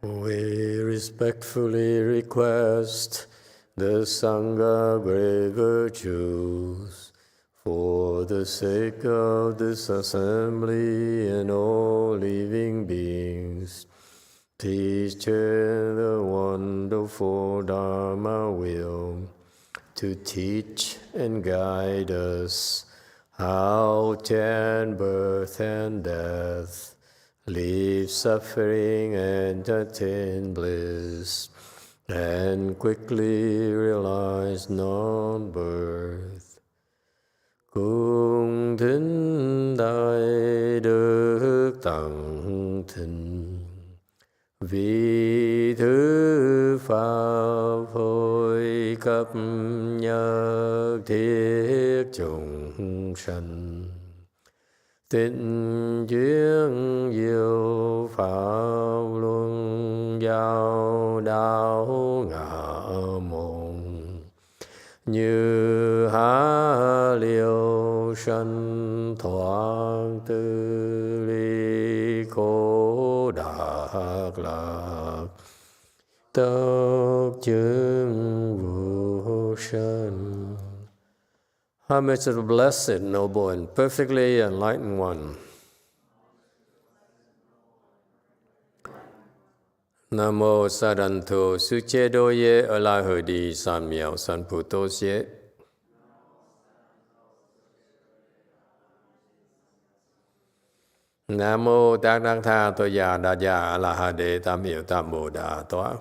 We respectfully request the Sangha great virtues for the sake of this assembly and all living beings. Please turn the wonderful Dharma wheel to teach and guide us how to end birth and death, leave suffering and attain bliss, and quickly realize non-birth. Cung thính đại đức tặng thịnh, vì thứ pháp hội cấp nhất thiết chúng sanh. Tịnh duyên diệu pháp luân giao đạo ngã môn, như há liêu sanh thoát tư ly khổ đạc lạc, tất chứng vô sanh. Homage to the Blessed, Noble, and Perfectly Enlightened One. Nam mô Sa Đàn Thù Sư Chế Đô Yê Ở La Hờ Đi San Miao San Pu Tô Xế. Nam mô Tát Đăng Tha Tô Già Đà Già A La Ha Đế Tam Hiệu Tam Bồ Đà Toát.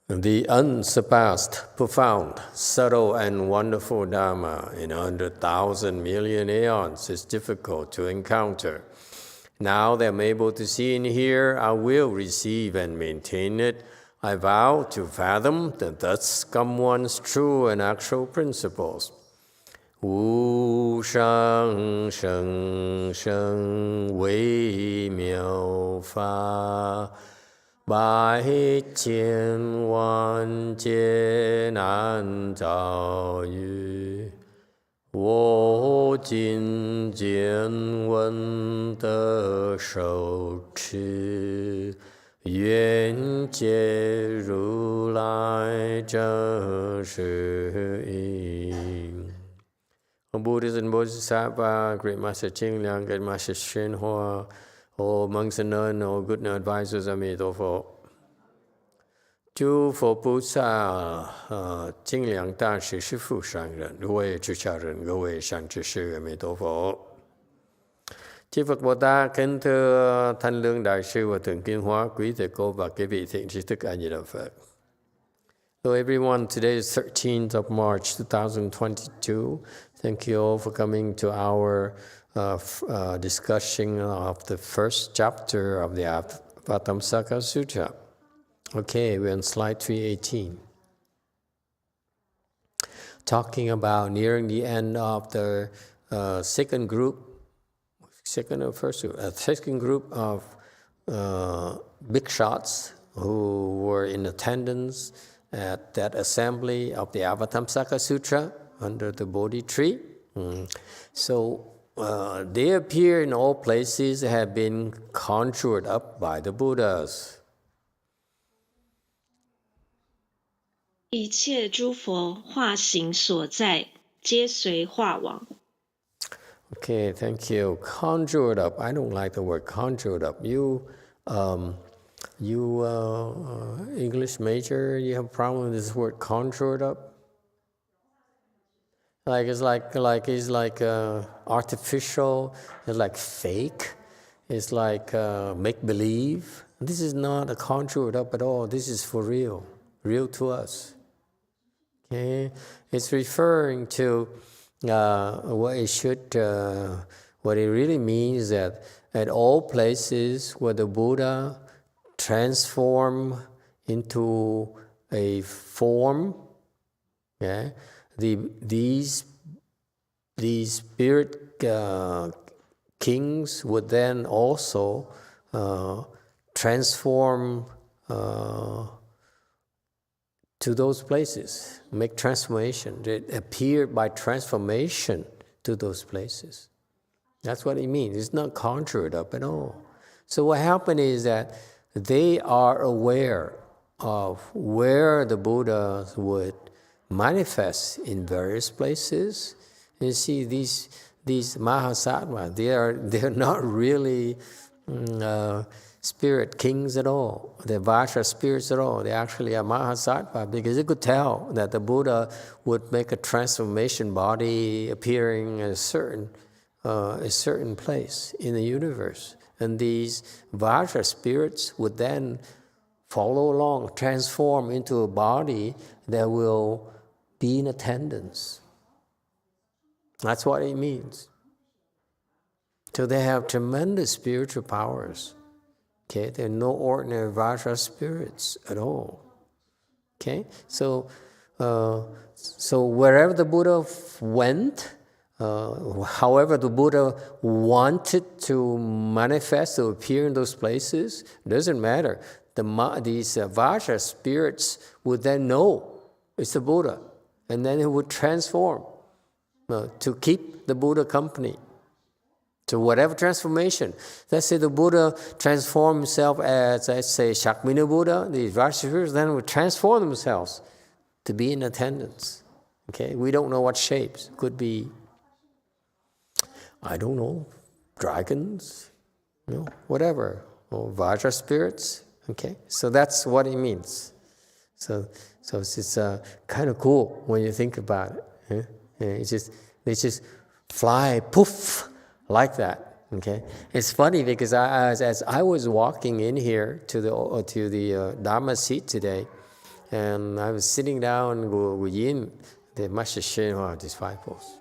The unsurpassed, profound, subtle, and wonderful Dharma in 100,000 million aeons is difficult to encounter. Now that I'm able to see and hear, I will receive and maintain it. I vow to fathom the thus come one's true and actual principles. Wu shang sheng sheng wei miao fa, 百千万劫难遭遇，我今见闻得受持，愿解如来真实义。Buddhist and Bodhisattva, Great Master Ching Liang, Great Master YongHua, all monks and nuns, all good advisors, Emitofuo. 诸佛菩萨、清凉大师、师父上人、各位出家人、各位善知识，阿弥陀佛。Chư Phật Bồ Tát, kính thưa Thanh Lương Đại sư và Thượng Kiến Hóa, quý thầy cô và quý vị thiện tri thức A Di Đà Phật. Hello everyone, today is 13th of March 2022. Thank you all for coming to our discussion of the first chapter of the Avatamsaka Sutra. Okay, we're on slide 318. Talking about nearing the end of the second group of big shots who were in attendance at that assembly of the Avatamsaka Sutra under the Bodhi tree. So they appear in all places, have been conjured up by the Buddhas. 一切诸佛化形所在，皆随化往。 Okay, thank you. Conjured up. I don't like the word conjured up. You English major, you have a problem with this word conjured up? It's like artificial. It's like fake. It's like make believe. This is not a conjured up at all. This is for real to us. Okay, it's referring to what it really means that at all places where the Buddha transform into a form, okay, these spirit kings would then also transform to those places, make transformation. They appear by transformation to those places. That's what it means. It's not conjured up at all. So what happened is that they are aware of where the Buddha would manifest in various places. You see, these Mahasattva, they're not really spirit kings at all. They're Vajra spirits at all. They actually are Mahasattva, because you could tell that the Buddha would make a transformation body appearing in a certain place in the universe. And these Vajra spirits would then follow along, transform into a body that will be in attendance. That's what it means. So they have tremendous spiritual powers. Okay, they're no ordinary Vajra spirits at all. Okay, so wherever the Buddha went, however the Buddha wanted to manifest or appear in those places, it doesn't matter. These Vajra spirits would then know it's the Buddha, and then it would transform to keep the Buddha company. So whatever transformation, let's say the Buddha transformed himself as, let's say, Shakmina Buddha, these Vajra spirits then would transform themselves to be in attendance. Okay, we don't know what shapes. Could be, I don't know, dragons, whatever, or Vajra spirits. Okay, so that's what it means. So it's kind of cool when you think about it. They just fly, poof, like that. Okay, it's funny because as I was walking in here to the Dharma seat today, and I was sitting down with Yin, the Master Shenhua disciples.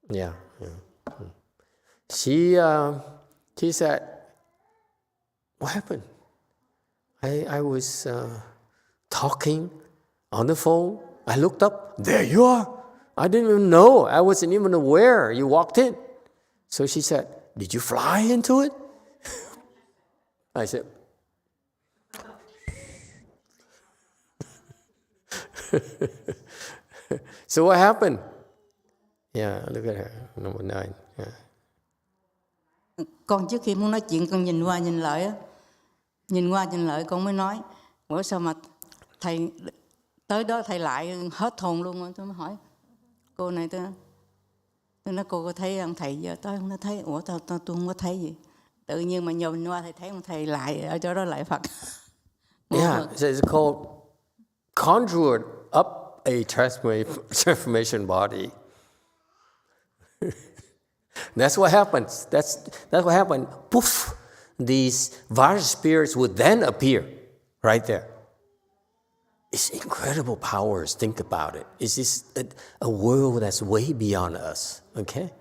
Yeah. She said, "What happened? I was talking on the phone. I looked up. There you are. I didn't even know. I wasn't even aware you walked in." So she said, "Did you fly into it?" I said, "So what happened?" Yeah, look at her, number 9. Yeah. Con trước khi muốn nói chuyện con nhìn qua nhìn lại á, con mới nói, "Ủa sao mà thầy tới đó thầy lại hết hồn luôn?" Tôi mới hỏi cô này, tôi nói cô có thấy ông thầy giờ tôi không thấy. Ủa tôi không có thấy gì, tự nhiên mà nhìn qua thầy thấy ông thầy lại ở chỗ đó lại Phật. Yeah, it's called conjured up a transformation body. That's what happens. That's what happened. Poof! These Vajra spirits would then appear right there. It's incredible powers. Think about it. It's just a world that's way beyond us. Okay?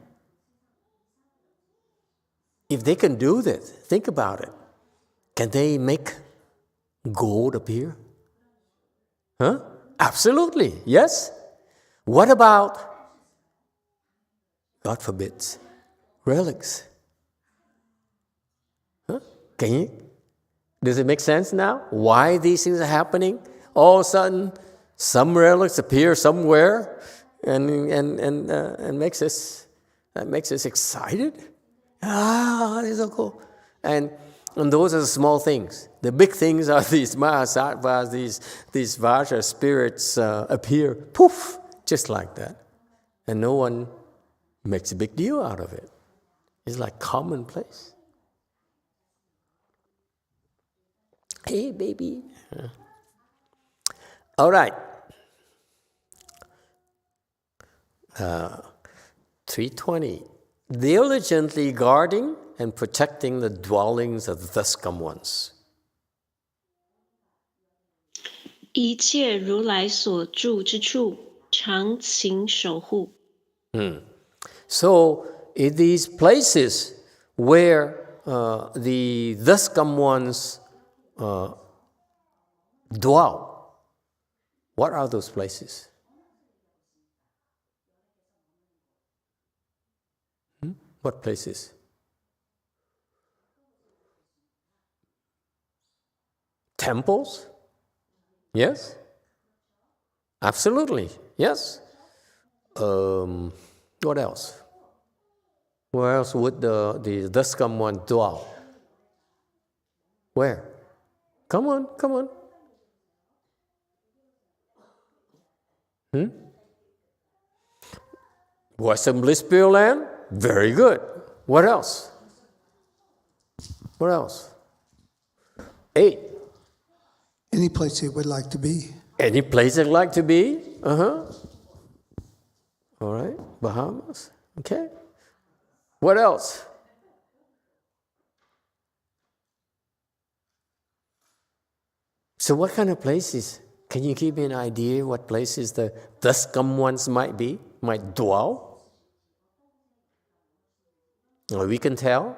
If they can do this, think about it. Can they make gold appear? Huh? Absolutely. Yes. What about, God forbid, relics? Huh? Does it make sense now? Why these things are happening? All of a sudden, some relics appear somewhere, and makes us excited. This is so cool. And those are the small things. The big things are these Mahasattvas, these Vajra spirits appear, poof, just like that, and no one makes a big deal out of it. It's like commonplace. Hey, baby. All right. 320. Diligently guarding and protecting the dwellings of the thus come ones. 一切如来所住之处，常勤守护。So, in these places where the thus come ones dwell, what are those places? What places? Temples? Yes? Absolutely, yes. What else? Where else would the thus come one dwell? Where? Come on. Western Bliss Pure Land? Very good. What else? 8. Any place they would like to be. Any place they'd like to be? All right, Bahamas. Okay. What else? So what kind of places? Can you give me an idea what places the thus come ones might dwell? Or we can tell.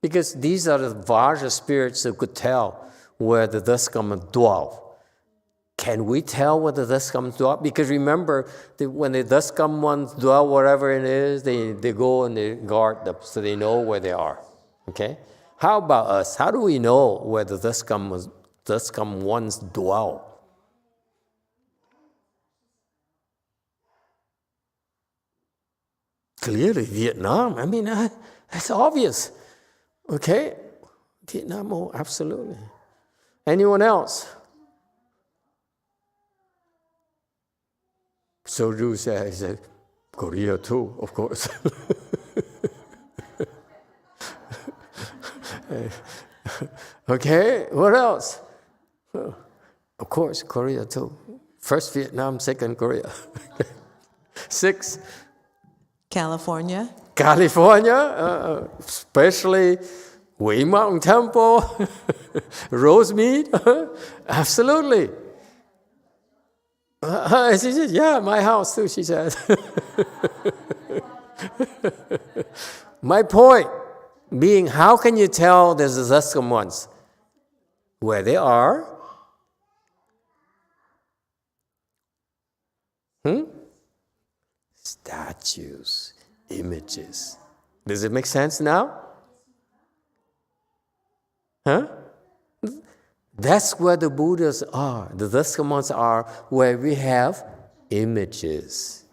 Because these are the Vajra spirits who could tell where the thus come dwell. Can we tell where the thus come dwell? Because remember, when the thus come ones dwell wherever it is, they go and they guard them so they know where they are. Okay? How about us? How do we know where the thus come ones dwell? Clearly, Vietnam. I mean, that's obvious. Okay? Vietnam, oh, absolutely. Anyone else? Soju said, Korea too, of course. Okay, what else? Of course, Korea too. First Vietnam, second Korea. 6. California, Especially Wei Mountain Temple, Rosemead, absolutely. She said, yeah, my house too, she said. My point being, how can you tell there's the thus come ones? Where they are. Statues, images. Does it make sense now? Huh? That's where the Buddhas are. The thus come ones are where we have images.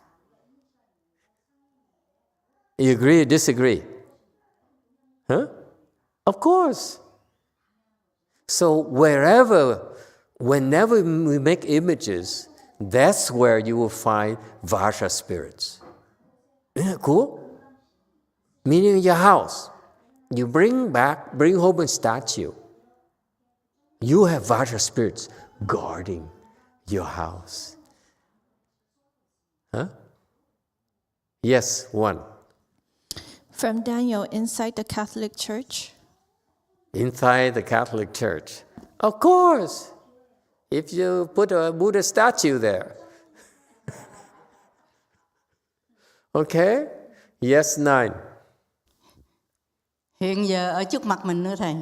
You agree or disagree? Huh? Of course. So whenever we make images, that's where you will find Vajra spirits. Isn't that cool? Meaning in your house, you bring home a statue. You have Vajra spirits guarding your house. Huh? Yes, 1. From Daniel, inside the Catholic Church. Inside the Catholic Church. Of course. If you put a Buddha statue there. Okay? Yes, 9. Hiện giờ ở trước mặt mình nữa thầy.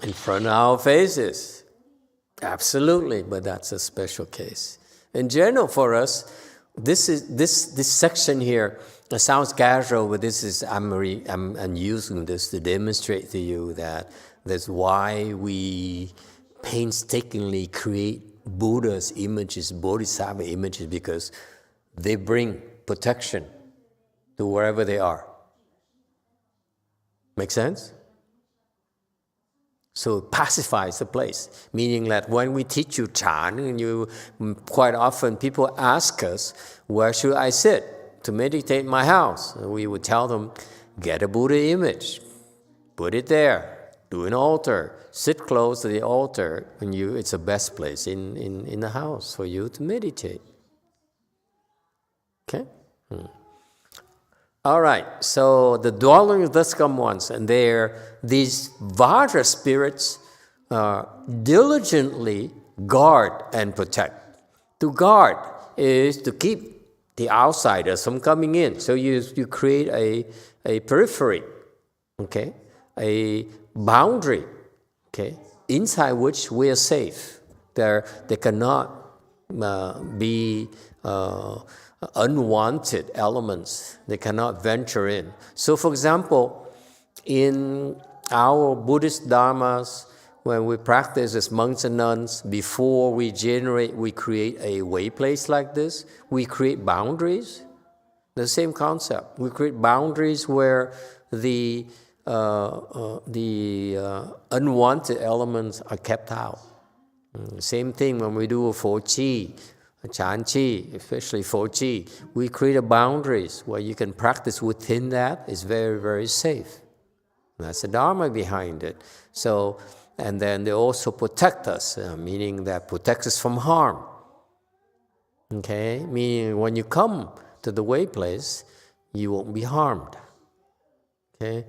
In front of our faces. Absolutely, but that's a special case. In general, for us, this section here sounds casual, but I'm using this to demonstrate to you that that's why we painstakingly create Buddha's images, Bodhisattva images, because they bring protection to wherever they are. Make sense? So it pacifies the place, meaning that when we teach you Chan, and quite often people ask us, where should I sit to meditate in my house? And we would tell them, get a Buddha image, put it there, do an altar, sit close to the altar, and it's the best place in the house for you to meditate. Okay? All right, so the dwelling of thus come ones, and these Vajra spirits diligently guard and protect. To guard is to keep the outsiders from coming in. So you create a periphery, okay, a boundary, okay, inside which we are safe. They cannot be unwanted elements. They cannot venture in. So, for example, in our Buddhist dharmas, when we practice as monks and nuns, before we create a way place like this, we create boundaries. The same concept. We create boundaries where the unwanted elements are kept out. Same thing when we do a Fo Chi, a Chan Chi, especially Fo Chi. We create a boundaries where you can practice within that. It's very, very safe. That's the Dharma behind it. So, and then they also protect us, meaning that protects us from harm. Okay? Meaning when you come to the way place, you won't be harmed. Okay?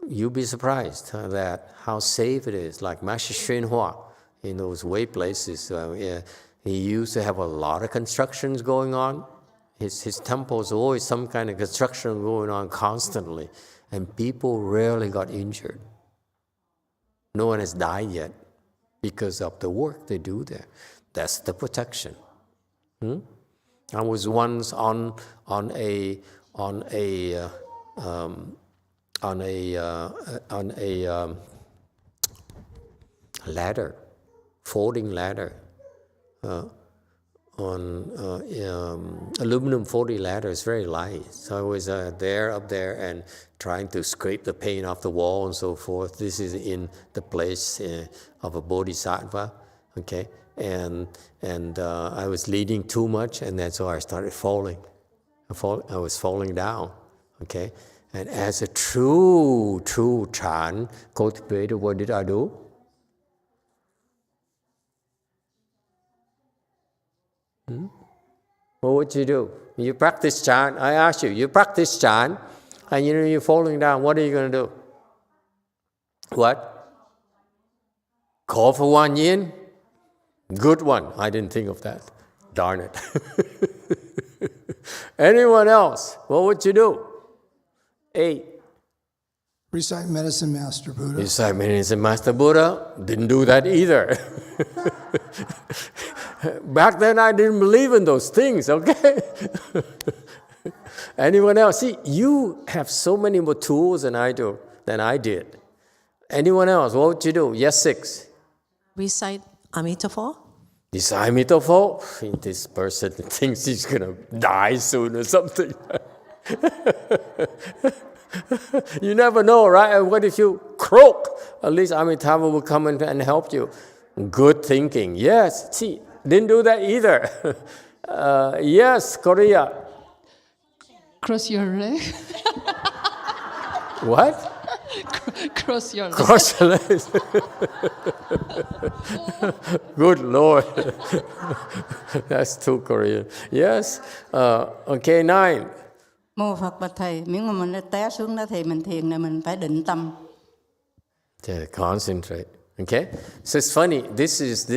You'll be surprised that how safe it is. Like Master YongHua, in those way places, he used to have a lot of constructions going on. His temples always some kind of construction going on constantly, and people rarely got injured. No one has died yet because of the work they do there. That's the protection. I was once on a ladder, folding ladder, aluminum folding ladder. Is very light. So I was up there, and trying to scrape the paint off the wall and so forth. This is in the place of a bodhisattva, okay? And I was leaning too much, and then so I started falling. I was falling down, okay? And as a true Chan cultivator, what did I do? What would you do? You practice Chan. I ask you, you practice Chan, and you're falling down. What are you going to do? What? Call for one yin? Good one. I didn't think of that. Darn it. Anyone else? What would you do? 8. Recite Medicine Master Buddha. Recite Medicine Master Buddha. Didn't do that either. Back then I didn't believe in those things, okay? Anyone else? See, you have so many more tools than I did. Anyone else? What would you do? Yes, 6. Recite Emitofuo. Recite Emitofuo. This person thinks he's going to die soon or something. You never know, right? What if you croak? At least Amitabha will come and help you. Good thinking. Yes. See, didn't do that either. Yes, Korea. Cross your leg. What? Cross your leg. Cross your legs. Good Lord. That's too Korean. Yes. Okay, 9. Mô Phật bạch thầy, miễn mà mình đã té xuống đó thì mình thiền là mình phải định tâm. Concentrate. Okay, so it's funny. This is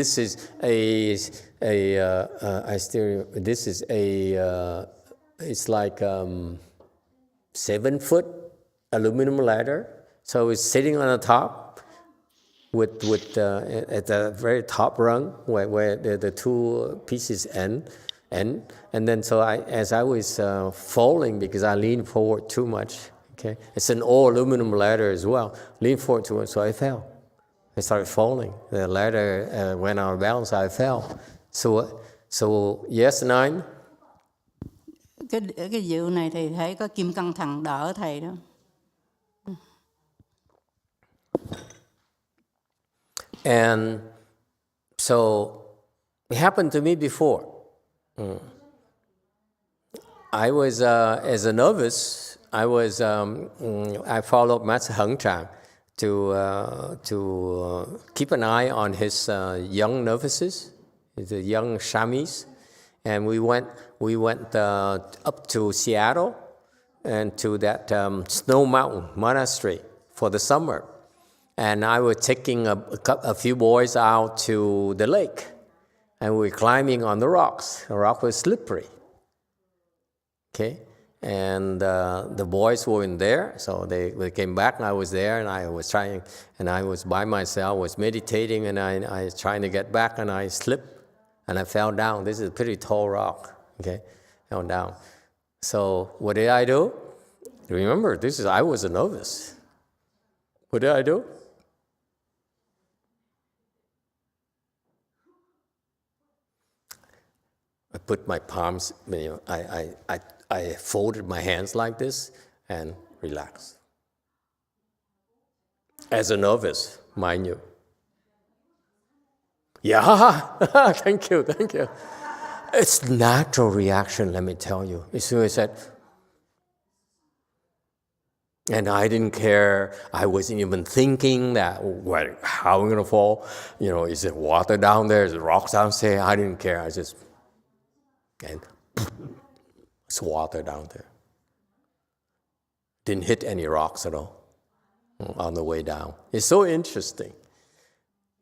it's like 7-foot aluminum ladder. So it's sitting on the top with at the very top rung where the two pieces end. And then so as I was falling, because I leaned forward too much, okay? It's an all aluminum ladder as well. Leaned forward too much, so I fell. I started falling. The ladder went out of balance, I fell. So yes, 9. Cái dự này thì thấy có kim cang thằng đỡ thầy đó. And so it happened to me before. I was as a novice. I followed Master Heng Chang to keep an eye on his young novices, the young shamis, and we went up to Seattle and to that Snow Mountain Monastery for the summer, and I was taking a few boys out to the lake. And we were climbing on the rocks. The rock was slippery. Okay? And the boys were in there, so they came back, and I was there, and I was trying, and I was by myself, was meditating, and I was trying to get back, and I slipped, and I fell down. This is a pretty tall rock, okay? Fell down. So what did I do? Remember, I was a novice. What did I do? I put my palms, I folded my hands like this and relaxed. As a novice, mind you. Yeah, thank you. It's natural reaction, let me tell you. As soon as I said, and I didn't care. I wasn't even thinking that, how am I going to fall? Is it water down there? Is it rocks downstairs? I didn't care. I just, and it's water down there. Didn't hit any rocks at all on the way down. It's so interesting.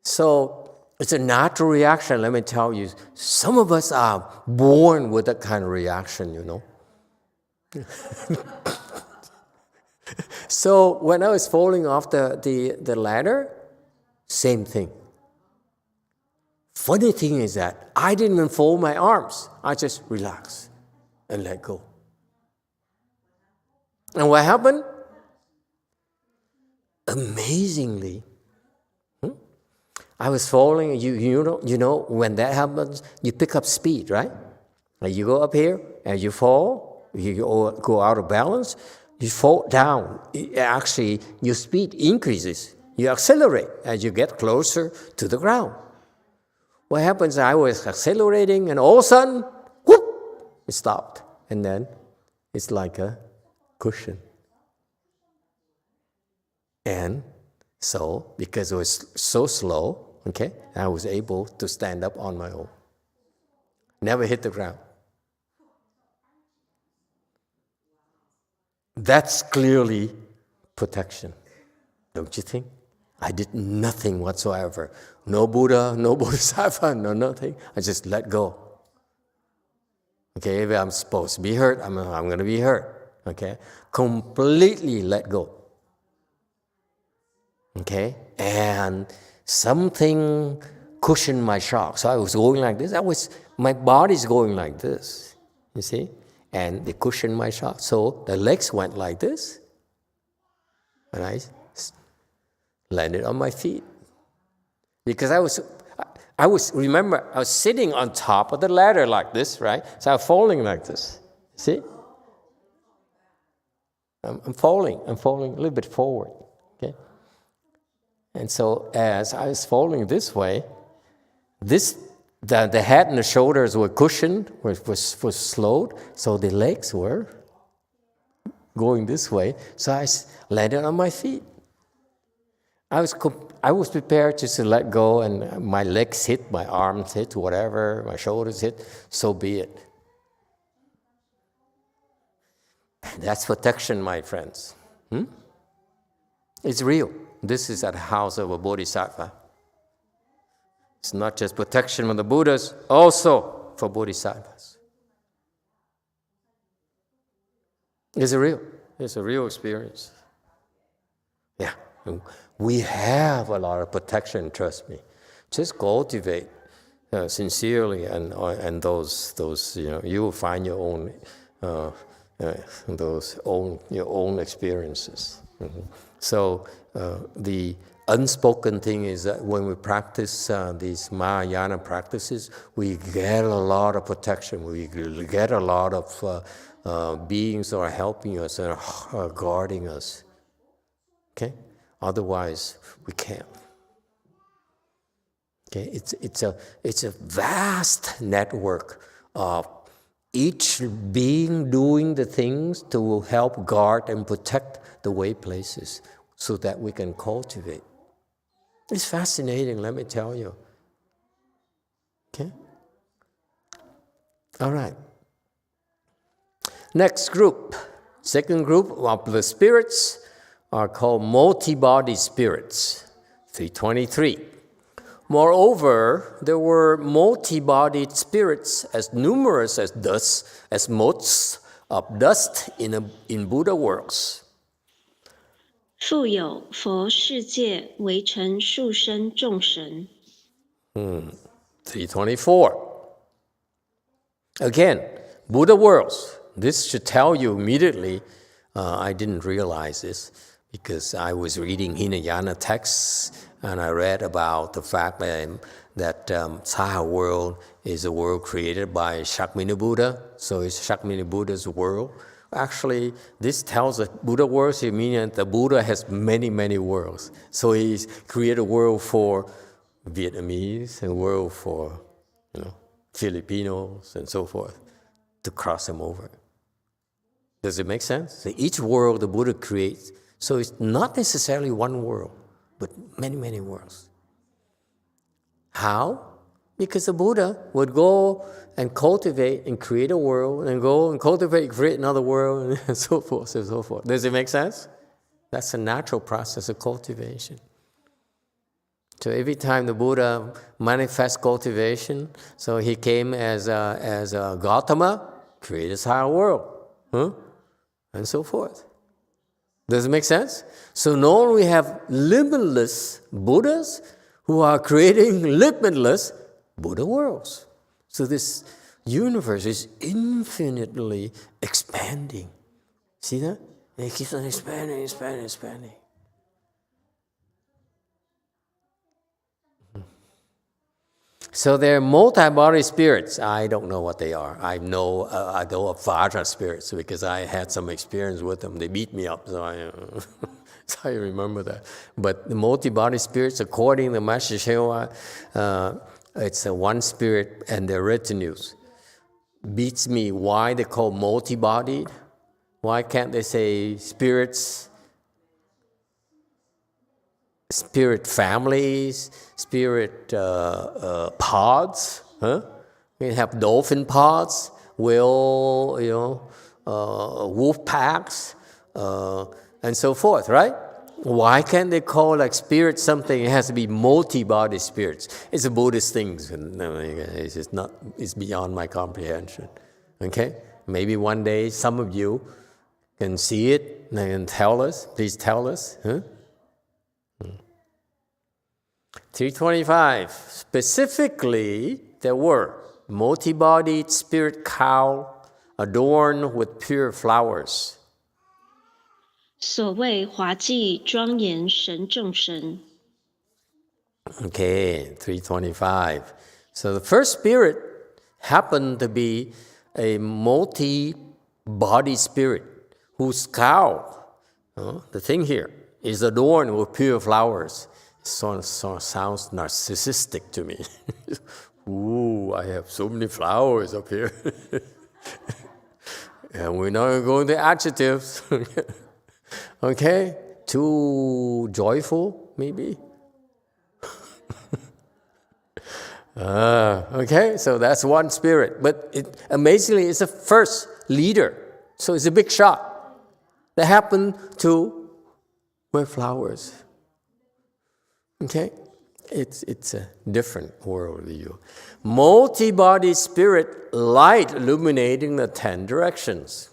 So it's a natural reaction, let me tell you. Some of us are born with that kind of reaction, So when I was falling off the ladder, same thing. Funny thing is that I didn't even fold my arms. I just relaxed and let go. And what happened? Amazingly, I was falling. You know when that happens, you pick up speed, right? And you go up here and you fall. You go out of balance. You fall down. Actually, your speed increases. You accelerate as you get closer to the ground. What happens? I was accelerating, and all of a sudden, whoop! It stopped, and then it's like a cushion. And so, because it was so slow, I was able to stand up on my own. Never hit the ground. That's clearly protection, don't you think? I did nothing whatsoever. No Buddha, no Bodhisattva, no nothing. I just let go. If I'm supposed to be hurt, I'm going to be hurt. Completely let go. And something cushioned my shock. So I was going like this. My body's going like this, you see? And they cushioned my shock. So the legs went like this. And I landed on my feet. Because I was sitting on top of the ladder like this, right? So I'm falling like this. See? I'm falling a little bit forward. And so as I was falling this way, the head and the shoulders were cushioned, was slowed, so the legs were going this way. So I landed on my feet. I was prepared just to let go, and my legs hit, my arms hit, whatever, my shoulders hit, so be it. That's protection, my friends. It's real. This is at the house of a bodhisattva. It's not just protection from the Buddhas, also for bodhisattvas. It's a real experience. Yeah, we have a lot of protection, trust me. Just cultivate sincerely, and those you will find your own your own experiences. So the unspoken thing is that when we practice these Mahayana practices, we get a lot of protection. We get a lot of beings that are helping us and are guarding us. Otherwise, we can't. It's a vast network of each being doing the things to help guard and protect the way places so that we can cultivate. It's fascinating, let me tell you. All right. Next group, second group of the spirits are called multi-body spirits, 323. Moreover, there were multi-bodied spirits as numerous as motes of dust in Buddha works. 复有佛世界围成数身众神。324. Again, Buddha worlds. This should tell you immediately. I didn't realize this because I was reading Hinayana texts and I read about the fact that Saha world is a world created by Shakyamuni Buddha, so it's Shakyamuni Buddha's world. Actually, this tells us Buddha worlds, it means the Buddha has many, many worlds. So he's created a world for Vietnamese, a world for Filipinos, and so forth, to cross them over. Does it make sense? So each world the Buddha creates, so it's not necessarily one world, but many, many worlds. How? Because the Buddha would go and cultivate and create a world, and go and cultivate and create another world, and so forth and so forth. Does it make sense? That's a natural process of cultivation. So every time the Buddha manifests cultivation, so he came as a Gautama, created this higher world, and so forth. Does it make sense? So now we have limitless Buddhas who are creating limitless Buddha worlds. So this universe is infinitely expanding. See that? And it keeps on expanding, expanding, expanding. So they're multi-body spirits. I don't know what they are. I know of Vajra Spirits because I had some experience with them. They beat me up, so I remember that. But the multi-body spirits, according to Master YongHua, it's a one spirit and their retinues. Beats me why they call multi-bodied. Why can't they say spirits, spirit families, spirit pods? We have dolphin pods, whale, wolf packs, and so forth, right? Why can't they call like spirit something? It has to be multi-body spirits. It's a Buddhist thing. It's beyond my comprehension. Okay? Maybe one day some of you can see it and tell us. Please tell us. 325. Specifically, there were multi-bodied spirit cow adorned with pure flowers. 所谓华髻庄严神众神。 Okay, 325. So the first spirit happened to be a multi-body spirit whose cow, the thing here, is adorned with pure flowers. It sort of sounds narcissistic to me. Ooh, I have so many flowers up here. And we're not going to adjectives. Okay? Too joyful, maybe? Okay, so that's one spirit. But amazingly, it's the first leader. So it's a big shot. That happened to wear flowers. Okay? It's a different worldview. Multi-body spirit, light illuminating the 10 directions.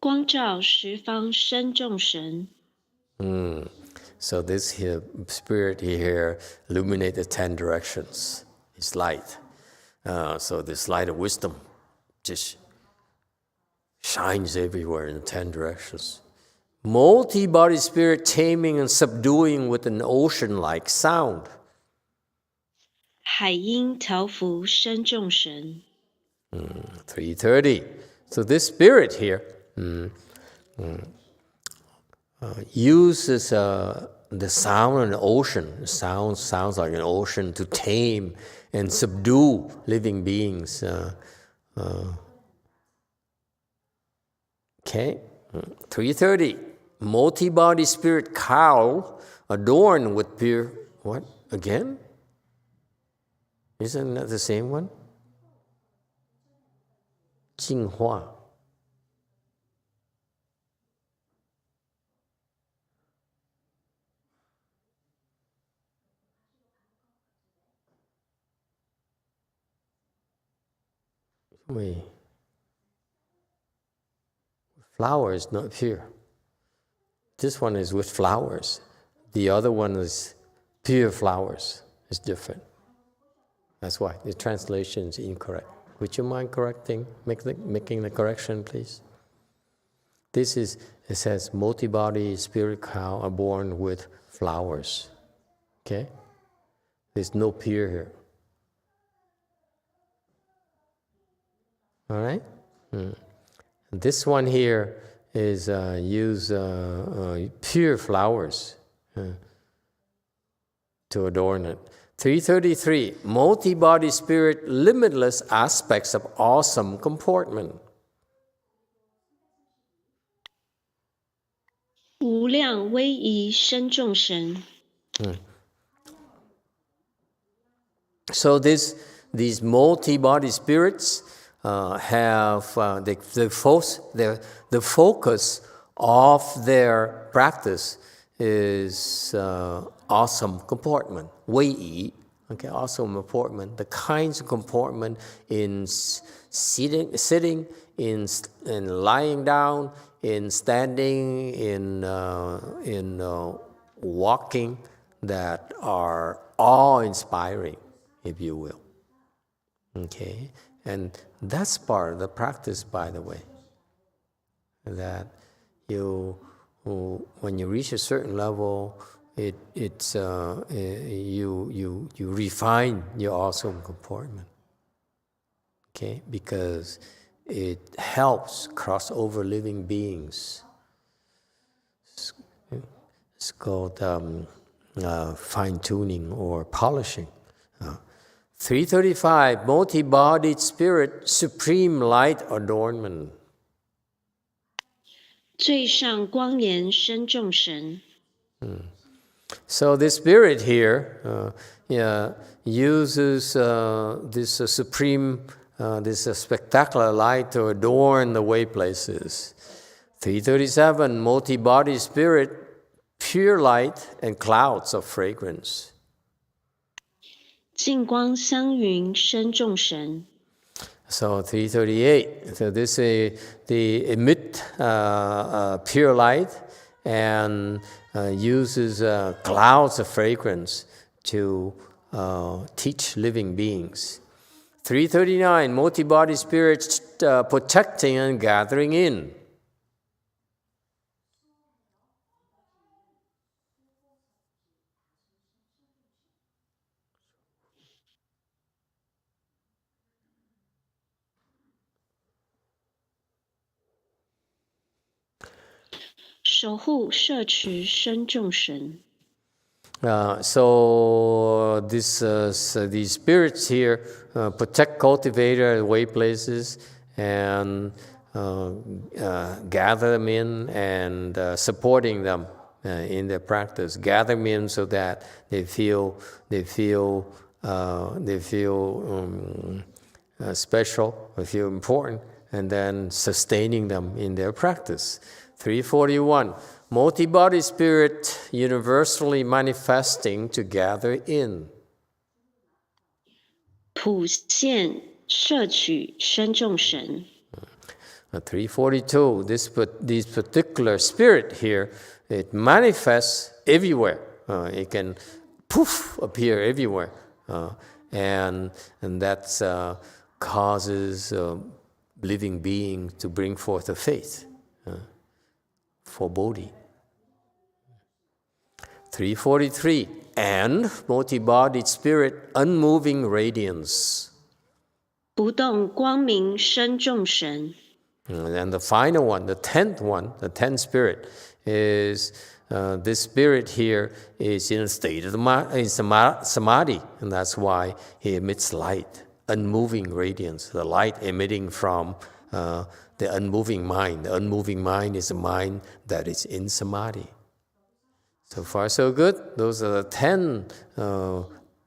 光照十方身众神。 So this here, spirit here illuminates the 10 directions. It's light. So this light of wisdom just shines everywhere in the 10 directions. Multi-body spirit taming and subduing with an ocean-like sound. 海音调伏身众神。 330. So this spirit here uses the sound of an ocean. Sounds like an ocean to tame and subdue living beings. Okay, 330. Multi-body spirit cowl adorned with pure, what, again? Isn't that the same one? 净化. Wait. Flowers, not pure. This one is with flowers. The other one is pure flowers. It's different. That's why the translation is incorrect. Would you mind correcting, making the correction, please? This is, it says, multi-body spirit cow are born with flowers. Okay? There's no pure here. All right? This one here is use pure flowers to adorn it. 333, multi-body spirit, limitless aspects of awesome comportment. 无量威仪身众神。 So these multi-body spirits have the focus of their practice is awesome comportment, 威仪. Okay, awesome comportment. The kinds of comportment in sitting, in lying down, in standing, in walking, that are awe-inspiring, if you will. Okay, and that's part of the practice, by the way. That when you reach a certain level, you refine your awesome comportment. Okay, because it helps cross over living beings. It's called fine-tuning or polishing. 335, multi-bodied spirit, supreme light adornment. 最上光严身众神。 So the spirit here uses this supreme, this spectacular light to adorn the way places. 337, multi-body spirit, pure light and clouds of fragrance. 净光相云身众神。 So 338, so this they emit pure light and uses clouds of fragrance to teach living beings. 339, multi-body spirits protecting and gathering in. 守护摄持身众神。 So these spirits here protect, cultivate the way places and gather them in and supporting them in their practice. Gather them in so that they feel special, they feel important, and then sustaining them in their practice. 341, multi-body spirit universally manifesting to gather in. 普现摄取身众神。 342, this particular spirit here, it manifests everywhere. It can poof appear everywhere, and that causes living beings to bring forth a faith for Bodhi. 343, and multi-bodied spirit, unmoving radiance. 不动光明身众神。 And the final one, the 10th spirit, is this spirit here is in a state of samadhi, and that's why he emits light, unmoving radiance, the light emitting from the unmoving mind. The unmoving mind is a mind that is in samadhi. So far, so good. Those are the 10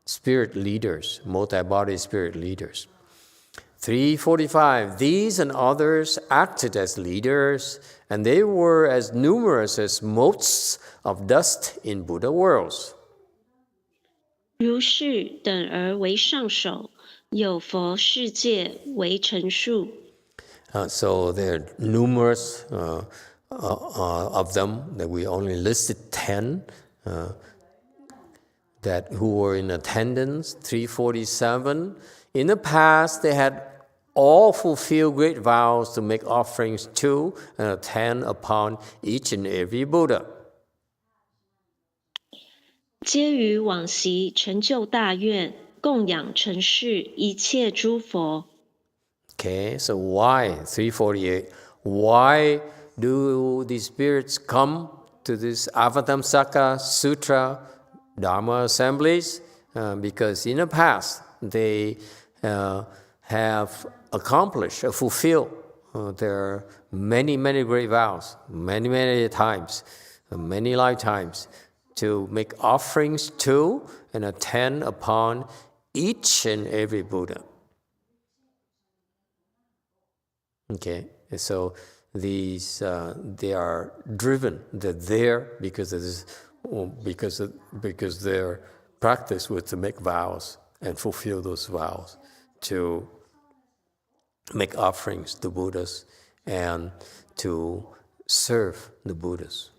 spirit leaders, multi-body spirit leaders. 345, these and others acted as leaders, and they were as numerous as motes of dust in Buddha worlds. 如是等而为上首，有佛世界为陈述。 So there are numerous of them, that we only listed 10 that who were in attendance. 347, in the past they had all fulfilled great vows to make offerings to and attend upon each and every Buddha. 皆于往昔成就大愿，供养承事一切诸佛。Okay, so why 348? Why do the spirits come to this Avatamsaka Sutra Dharma assemblies? Because in the past they have accomplished or fulfilled their many great vows, many times, many lifetimes, to make offerings to and attend upon each and every Buddha. Okay, so these they are driven. They're there because of this, because their practice was to make vows and fulfill those vows, to make offerings to Buddhas and to serve the Buddhas.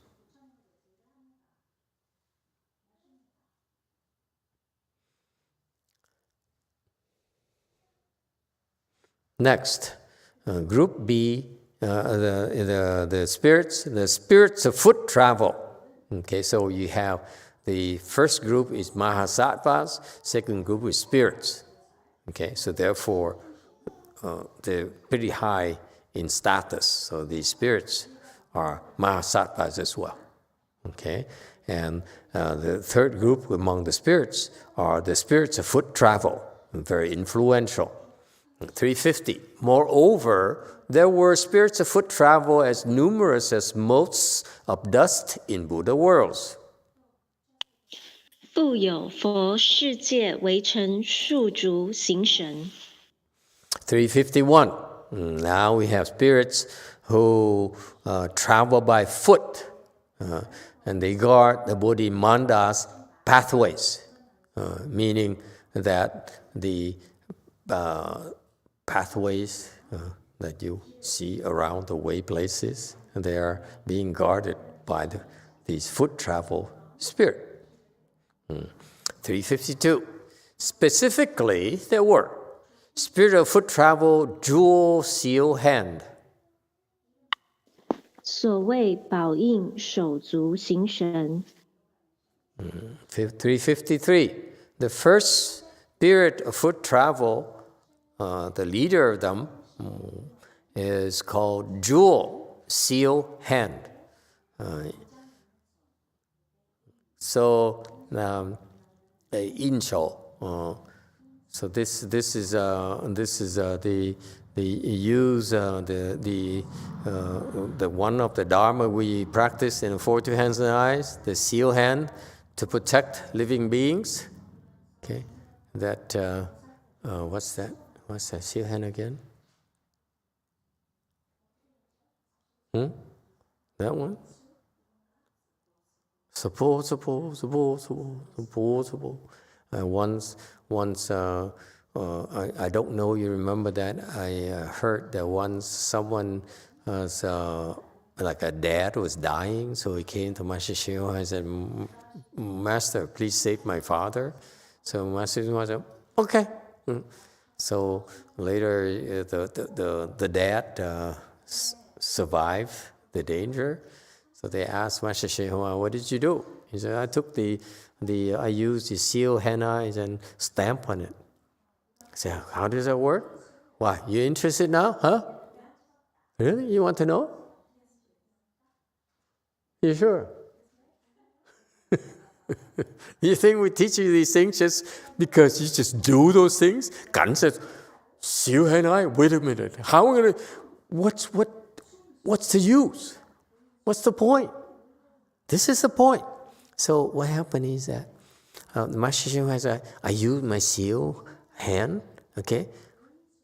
Next, Group B, the spirits of foot travel. Okay, so you have the first group is Mahasattvas, second group is spirits. Okay, so therefore they're pretty high in status. So these spirits are Mahasattvas as well. Okay, and the third group among the spirits are the spirits of foot travel, very influential. 350. Moreover, there were spirits of foot travel as numerous as motes of dust in Buddha worlds. 复有佛世界围城数足行神。 351. Now we have spirits who travel by foot, and they guard the Bodhimanda's pathways, meaning that the pathways that you see around the way places, they are being guarded by these foot travel spirit. 352. Specifically, there were spirit of foot travel, jewel seal hand. 所谓宝印手足行神。 353. The first spirit of foot travel, the leader of them, is called jewel seal hand. So incho. So this is the use the one of the Dharma we practice in 42 hands and eyes, the seal hand, to protect living beings. Okay, that what's that? What's that seal hand again? That one? Support. Once I don't know you remember that. I heard that once someone was like a dad was dying, so he came to Master Shio and said, "Master, please save my father." So Master Shio said, "Okay." So later the dad survived the danger. So they asked Master YongHua, "What did you do?" He said, "I took I used the seal henna and stamp on it." I said, "How does that work? Why, you interested now, huh? Really? You want to know? You sure? You think we teach you these things just because you just do those things?" Gan says, "seal henna, wait a minute. How am I gonna? What's the use? What's the point? This is the point." So what happened is that Master Shio has I use my seal hand, okay,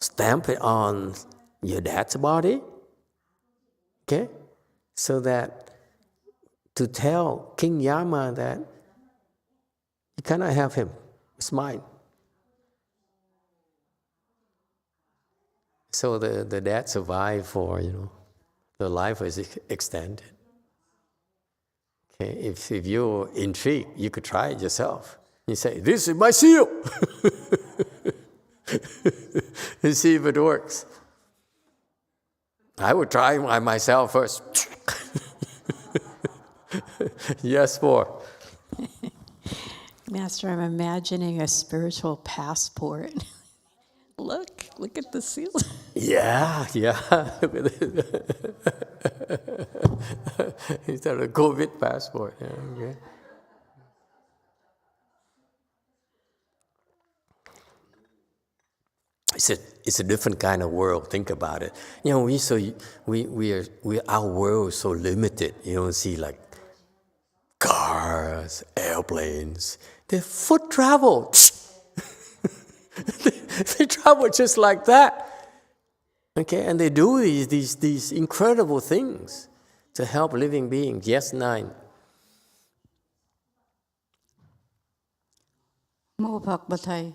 stamp it on your dad's body, okay, so that to tell King Yama that you cannot have him, it's mine. So the dad survived for, the life was extended. Okay, if you're intrigued, you could try it yourself. You say, "This is my seal." And see if it works. I would try myself first. Yes, for. Master, I'm imagining a spiritual passport. Look, Look at the seal. Yeah. Look at this. It's a COVID passport. Yeah, okay. It's a different kind of world. Think about it. You know, our world is so limited. You don't see like cars, airplanes. They foot travel. they travel just like that. Okay, and they do these incredible things to help living beings. Yes, 9. Mô Phật bạch thầy,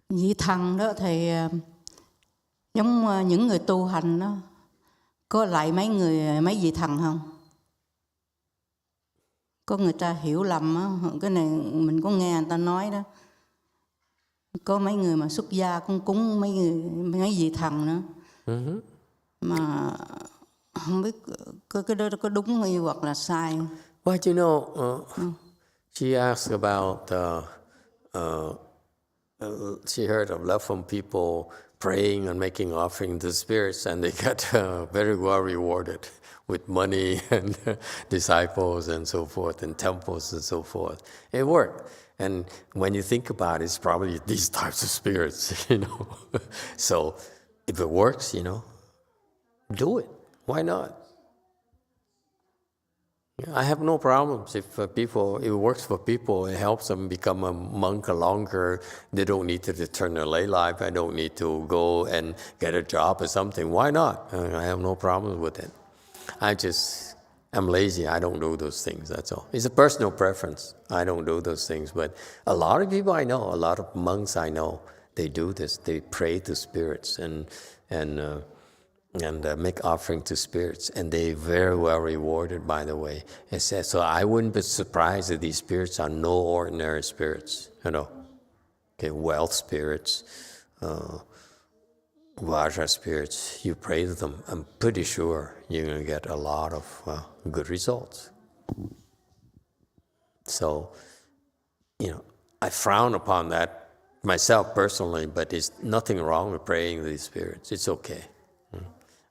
vị thần đó thầy, giống những người tu hành đó, có lại mấy vị thần không? Có người ta hiểu lầm á, cái này mình có nghe người ta nói đó, có mấy người mà xuất gia cũng cúng mấy vị thần nữa, mà không biết cái đó có đúng hay hoặc là sai. Well, you know, she asked about. She heard of love from people praying and making offering to spirits, and they got very well rewarded with money and disciples and so forth, and temples and so forth. It worked. And when you think about it, it's probably these types of spirits, you know. So if it works, you know, do it. Why not? I have no problems if it works for people, it helps them become a monk longer. They don't need to return their lay life. I don't need to go and get a job or something. Why not? I have no problems with it. I'm lazy. I don't do those things, that's all. It's a personal preference. I don't do those things. But a lot of people I know, a lot of monks I know, they do this. They pray to spirits and make offering to spirits, and they're very well rewarded, by the way. It says, so I wouldn't be surprised if these spirits are no ordinary spirits, you know. Okay, wealth spirits, Vajra spirits, you pray to them, I'm pretty sure you're going to get a lot of good results. So, you know, I frown upon that myself personally, but there's nothing wrong with praying to these spirits. It's okay.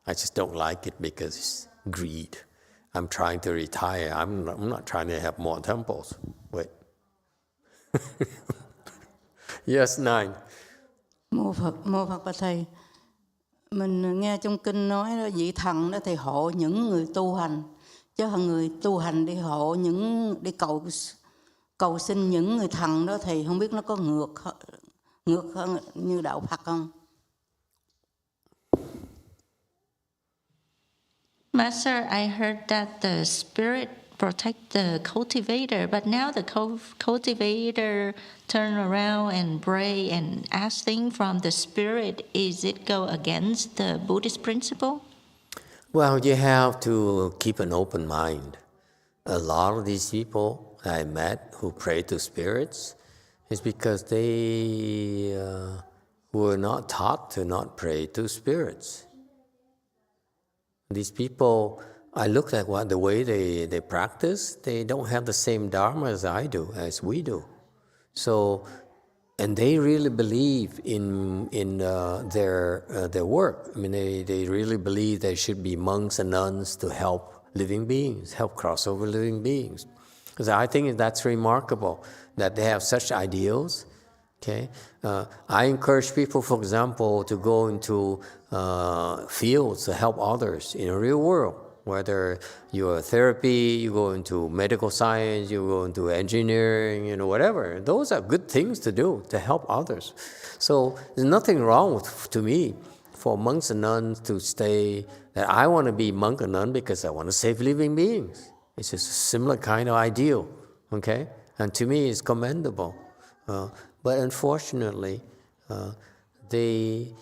I just don't like it because it's greed. I'm trying to retire. I'm not trying to have more temples. Wait. Yes, 9. Mô Phật bạch thầy, mình nghe trong kinh nói đó, vị thần đó thầy hộ những người tu hành, chứ người tu hành đi hộ đi cầu xin những người thần đó, thầy không biết nó có ngược hơn như đạo Phật không? Master, I heard that the spirit protect the cultivator, but now the cultivator turn around and pray and ask things from the spirit. Is it go against the Buddhist principle? Well, you have to keep an open mind. A lot of these people I met who pray to spirits is because they were not taught to not pray to spirits. These people, I looked at the way they practice, they don't have the same Dharma as we do. So, and they really believe in their work. I mean, they really believe there should be monks and nuns to help living beings, help crossover living beings. Because I think that's remarkable that they have such ideals. Okay, I encourage people, for example, to go into fields to help others in the real world. Whether you're therapy, you go into medical science, you go into engineering, you know, whatever. Those are good things to do to help others. So there's nothing wrong to me for monks and nuns to stay. That I want to be monk and nun because I want to save living beings. It's just a similar kind of ideal. Okay, and to me, it's commendable. But unfortunately, they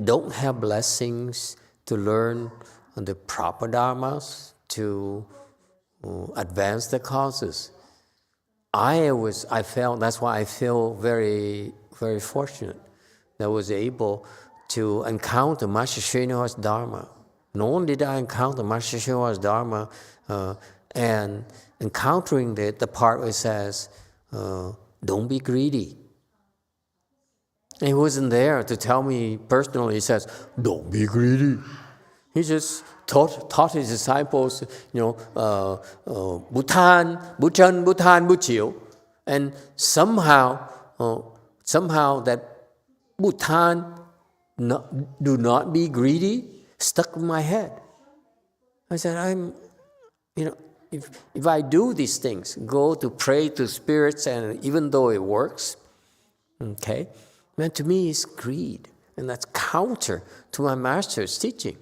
don't have blessings to learn the proper dharmas to advance the causes. That's why I feel very, very fortunate that I was able to encounter Master Srinivasa's Dharma. Not only did I encounter Master Srinivasa's Dharma, and encountering the part where it says, don't be greedy. And he wasn't there to tell me personally. He says, don't be greedy. He just taught his disciples, Bhutan, Bhuchan, Bhutan, Bhuchiu. And somehow that Bhutan, do not be greedy, stuck in my head. I said, if I do these things, go to pray to spirits, and even though it works, okay, then to me it's greed. And that's counter to my master's teaching.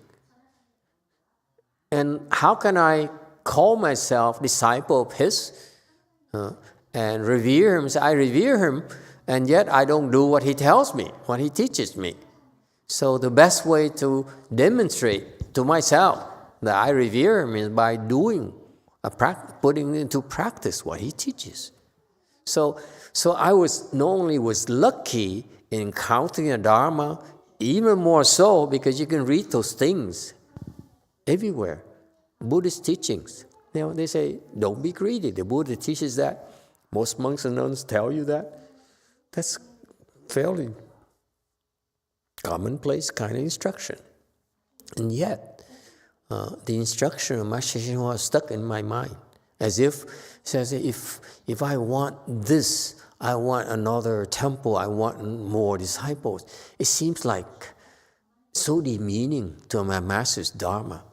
And how can I call myself disciple of his and revere him? So I revere him, and yet I don't do what he tells me, what he teaches me. So the best way to demonstrate to myself that I revere him is by putting into practice what he teaches. So I was not only was lucky in encountering a Dharma, even more so because you can read those things everywhere. Buddhist teachings. They say, don't be greedy. The Buddha teaches that. Most monks and nuns tell you that. That's fairly commonplace kind of instruction. And yet, the instruction of Master YongHua stuck in my mind. As if, says, if I want this, I want another temple, I want more disciples. It seems like so demeaning to my master's Dharma.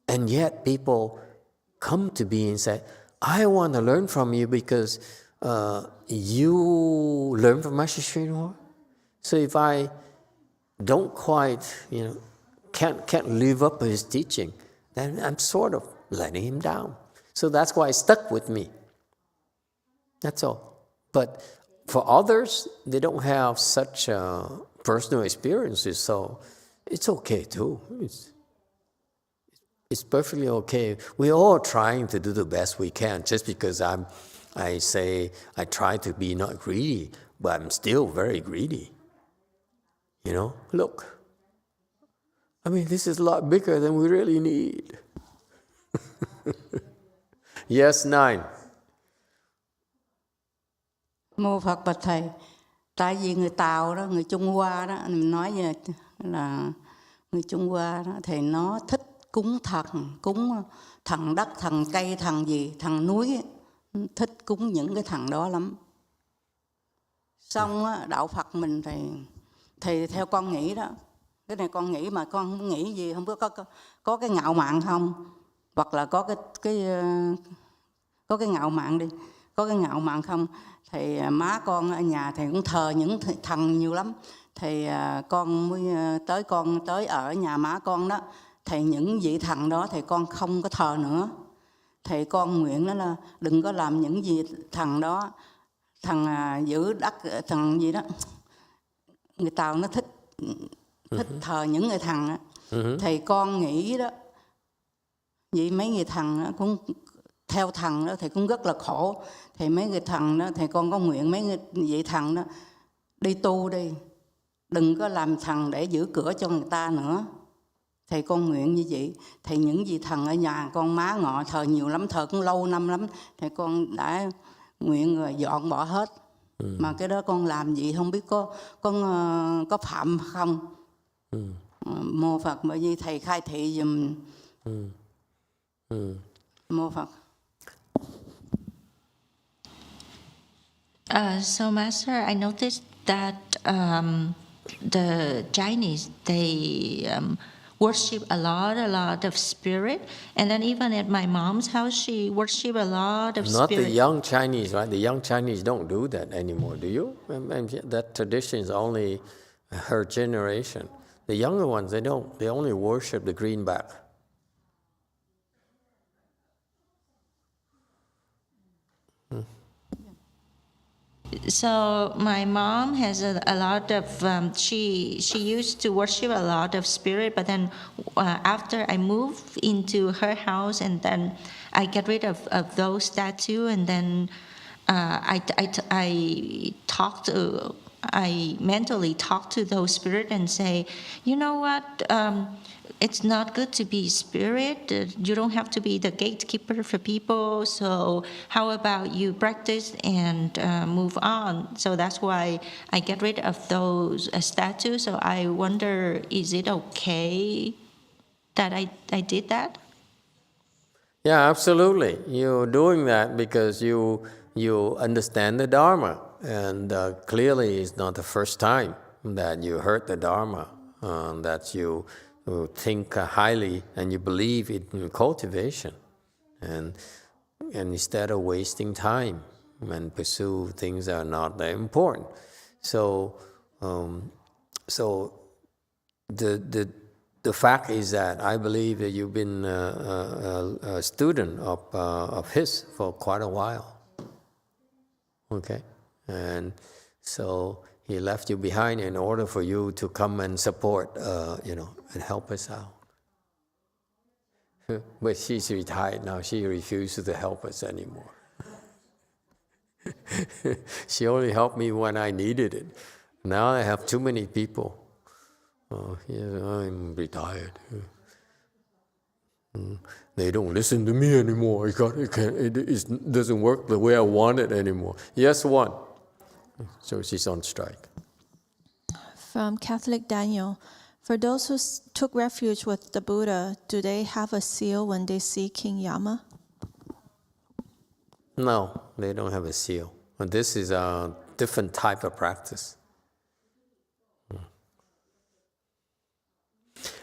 And yet people come to me and say, I want to learn from you because you learn from Master YongHua. So if I don't quite, can't live up to his teaching, then I'm sort of letting him down. So that's why it stuck with me. That's all. But for others, they don't have such personal experiences, so it's okay too. It's perfectly okay. We're all trying to do the best we can. Just because I say I try to be not greedy, but I'm still very greedy. Look. This is a lot bigger than we really need. Yes, 9. Mô Phật bạch thầy, tại vì người Tàu đó, người Trung Hoa đó, mình nói về là người Trung Hoa đó, thì nó thích cúng thần đất, thần cây, thần gì, thần núi, thích cúng những cái thần đó lắm. Xong đạo Phật mình thì theo con nghĩ đó, cái này con nghĩ mà con không nghĩ gì, không có cái ngạo mạn không, hoặc là có cái ngạo mạn đi, có cái ngạo mạn không, thì má con ở nhà thì cũng thờ những thần nhiều lắm, thì con tới ở nhà má con đó, thì những vị thần đó thì con không có thờ nữa, thì con nguyện đó là đừng có làm những gì thần đó, thần giữ đất, thần gì đó, người Tàu nó thích thờ những người thần đó. Thì con nghĩ đó, vậy mấy người thần đó cũng theo thần đó thì cũng rất là khổ, thì mấy người thần đó thì con có nguyện mấy người vị thần đó đi tu đi, đừng có làm thần để giữ cửa cho người ta nữa, thì con nguyện như vậy. Thì những vị thần ở nhà con má ngọ thờ nhiều lắm, thờ cũng lâu năm lắm, thì con đã nguyện rồi dọn bỏ hết. Mà cái đó con làm gì không biết có phạm không. Mô Phật, bởi vì thầy khai thị giùm. Mô Phật. So Master, I noticed that the Chinese, they worship a lot of spirit, and then even at my mom's house, she worship a lot of Not spirit. the young Chinese, right? The young Chinese don't do that anymore, do you? That tradition is only her generation. The younger ones, they don't. They only worship the greenback. So my mom has a lot of, she used to worship a lot of spirit, but then after I moved into her house, and then I get rid of those statues, and then I talked to I mentally talk to those spirits and say, you know what, it's not good to be spirit. You don't have to be the gatekeeper for people. So how about you practice and move on? So that's why I get rid of those statues. So I wonder, is it okay that I did that? Yeah, absolutely. You're doing that because you understand the Dharma. And clearly it's not the first time that you heard the Dharma, that you think highly and you believe in cultivation. And instead of wasting time and pursue things that are not that important. So the fact is that I believe that you've been a student of his for quite a while. Okay? And so he left you behind in order for you to come and support, and help us out. But she's retired now. She refuses to help us anymore. She only helped me when I needed it. Now I have too many people. I'm retired. They don't listen to me anymore. It doesn't work the way I want it anymore. Yes, one. So she's on strike. From Catholic Daniel, for those who took refuge with the Buddha, do they have a seal when they see King Yama? No, they don't have a seal. And this is a different type of practice.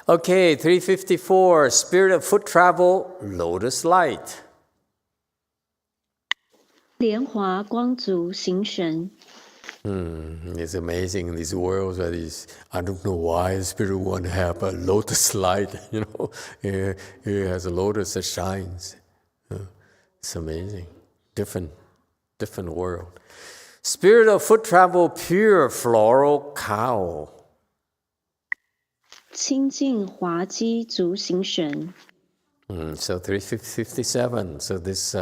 Okay, 354, spirit of foot travel, lotus light. 莲华光足行神 It's amazing, these worlds where I don't know why the spirit one have a lotus light, Here has a lotus that shines. It's amazing. Different world. Spirit of foot travel, pure floral cow. 清净滑稽足行神 So 357. So this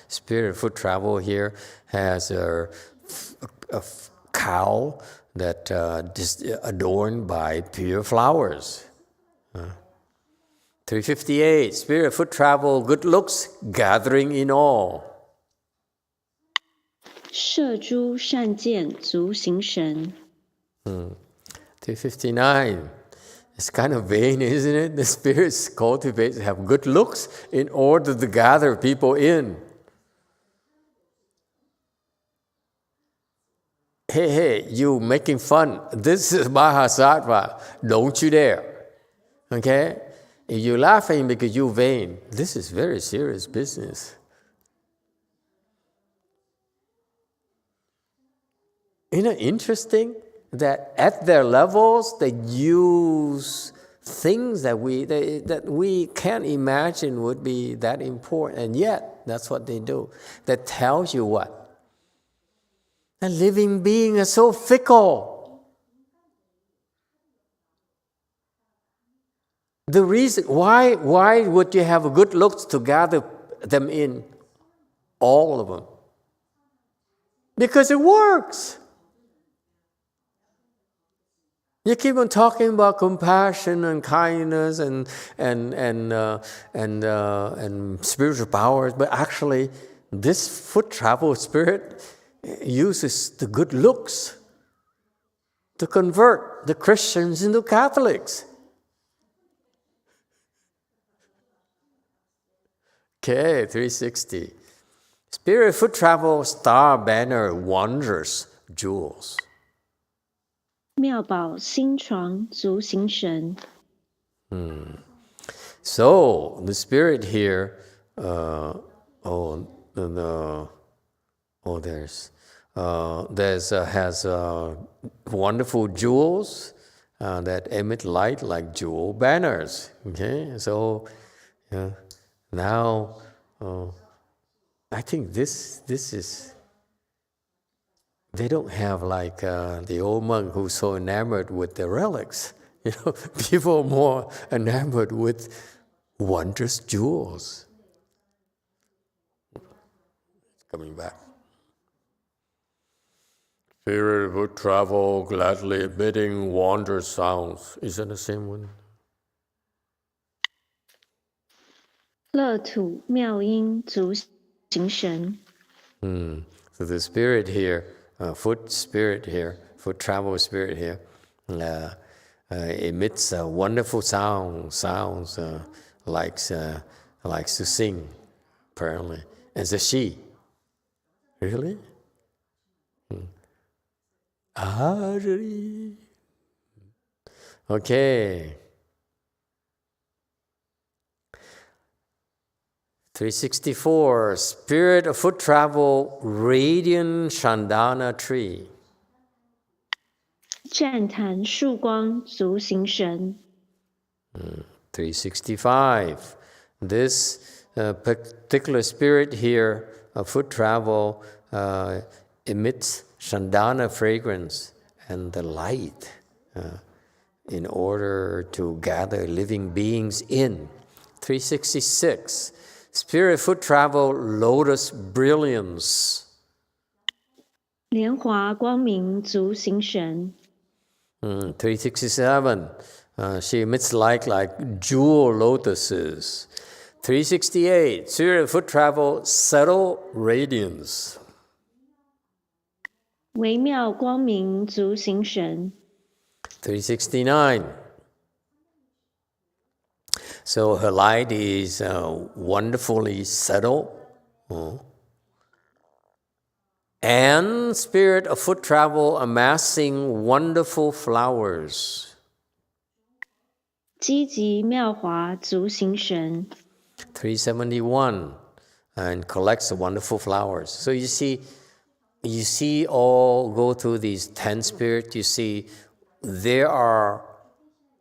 spirit of foot travel here has a cow that is adorned by pure flowers. 358. Spirit of foot travel, good looks, gathering in all. 摄诸善见足行神 359. It's kind of vain, isn't it? The spirits cultivate, have good looks in order to gather people in. Hey, you making fun. This is Mahasattva. Don't you dare. Okay? If you're laughing because you're vain, this is very serious business. Isn't it interesting that at their levels they use things that we can't imagine would be that important, and yet that's what they do. That tells you what? A living being is so fickle. The reason why would you have a good looks to gather them in, all of them? Because it works. You keep on talking about compassion and kindness and spiritual powers, but actually, this foot travel spirit uses the good looks to convert the Christians into Catholics. Okay, 360. Spirit foot travel, star banner, wonders, jewels. 妙宝新床足行神 So the spirit here, has wonderful jewels that emit light like jewel banners. Okay, so now I think this is. They don't have like the old monk who's so enamored with the relics. People are more enamored with wondrous jewels. It's coming back. Spirit would travel gladly, emitting wondrous sounds. Is that the same one? 乐土妙音足行神。 So the spirit here, foot spirit here, foot travel spirit here, emits wonderful sounds, likes to sing, apparently. And it's a she. Really? Ari. Okay. 364, spirit of foot travel, radiant Chandana tree. 湛檀树光足行神。 365, this particular spirit here of foot travel emits Chandana fragrance and the light in order to gather living beings in. 366, spirit foot travel, lotus brilliance. 莲华光明足行神。 367, she emits light like jewel lotuses. 368, spirit foot travel, subtle radiance. 微妙光明足行神。 369. So her light is wonderfully subtle. And spirit of foot travel amassing wonderful flowers. 积极妙华足行神。 371, and collects the wonderful flowers. So you see all go through these 10 spirits. You see there are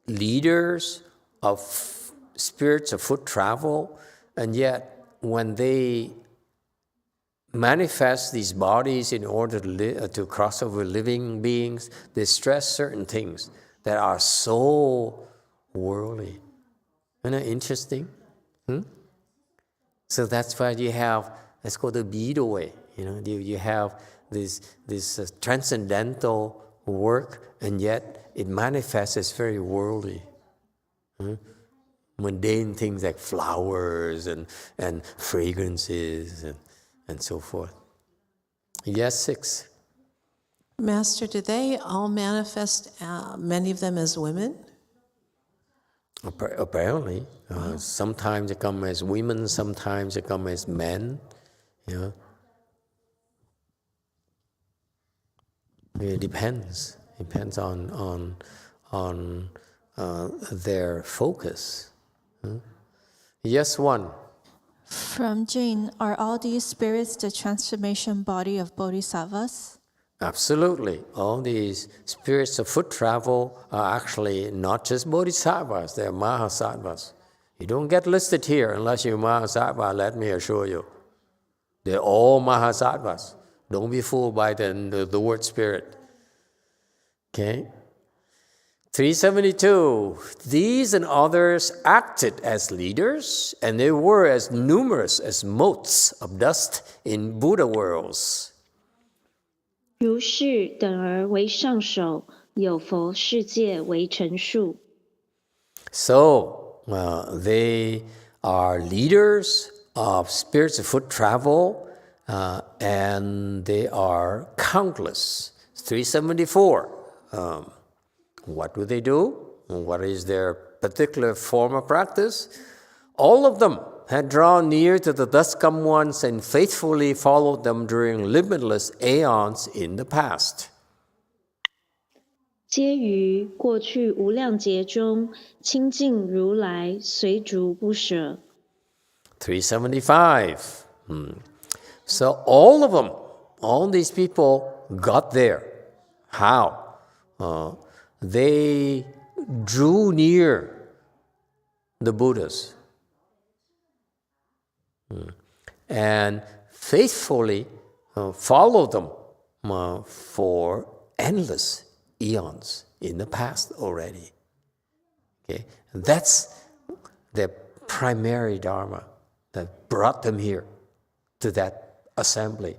leaders of spirits of foot travel, and yet when they manifest these bodies in order to cross over living beings, they stress certain things that are so worldly. Isn't that interesting? So that's why you have, let's go the Beetle way. You have this transcendental work, and yet it manifests as very worldly. Mundane things like flowers and fragrances and so forth. Yes, 6. Master, do they all manifest, many of them as women? Apparently. Sometimes they come as women, sometimes they come as men. It depends. Depends on their focus. Yes, 1. From Jane, are all these spirits the transformation body of bodhisattvas? Absolutely. All these spirits of foot travel are actually not just bodhisattvas, they're mahasattvas. You don't get listed here unless you're mahasattva, let me assure you. They're all mahasattvas. Don't be fooled by the word spirit. Okay? 372, these and others acted as leaders, and they were as numerous as motes of dust in Buddha worlds. 如是等而为上首，有佛世界为陈述。 So, they are leaders of spirits of foot travel, and they are countless. 374. What do they do? What is their particular form of practice? All of them had drawn near to the thus come ones and faithfully followed them during limitless aeons in the past. 皆于过去无量劫中亲近如来，随逐不舍。 375. So all of them, all these people got there. How? They drew near the Buddhas and faithfully followed them for endless eons in the past already. Okay, and that's the primary Dharma that brought them here to that assembly,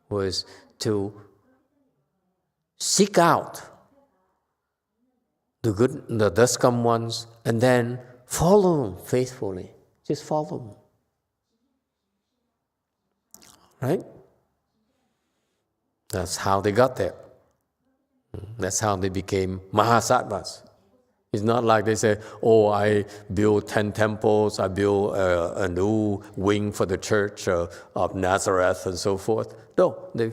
was to seek out the thus come ones, and then follow them faithfully. Just follow them. Right? That's how they got there. That's how they became Mahasattvas. It's not like they say, oh, I built 10 temples, I built a new wing for the church of Nazareth and so forth. No, they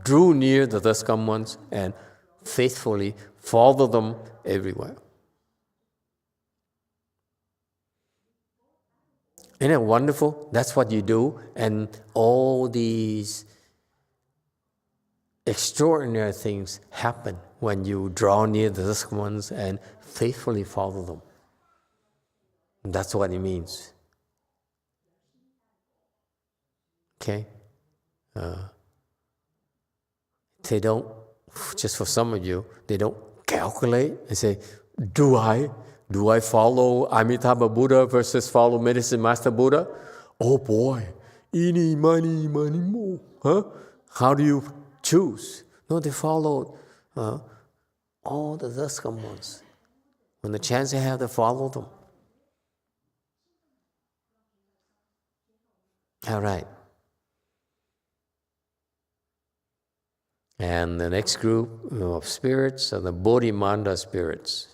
drew near the thus come ones and faithfully followed them everywhere. Isn't it wonderful? That's what you do. And all these extraordinary things happen when you draw near the thus come ones and faithfully follow them. That's what it means. Okay? They don't, just for some of you, they don't calculate and say, do I follow Amitabha Buddha versus follow Medicine Master Buddha? Oh boy, eeny, miny, mo. Huh? How do you choose? No, they followed all the thus come ones. When the chance they have to follow them. All right. And the next group of spirits are the Bodhimanda spirits.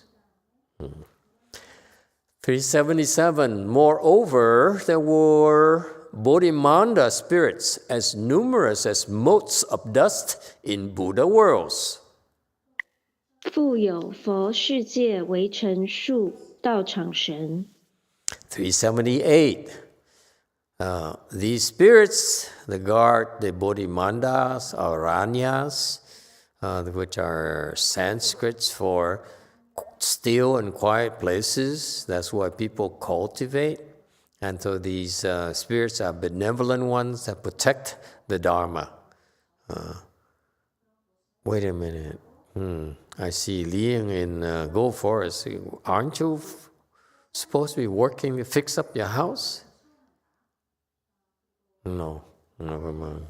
377. Moreover, there were Bodhimanda spirits as numerous as motes of dust in Buddha worlds. 复有佛世界为成数道场神。378. These spirits, they guard the Bodhimandas, Aranyas, which are Sanskrits for still and quiet places. That's what people cultivate. And so these spirits are benevolent ones that protect the Dharma. Wait a minute. I see Liang in Gold Forest. Aren't you supposed to be working to fix up your house? No, never mind.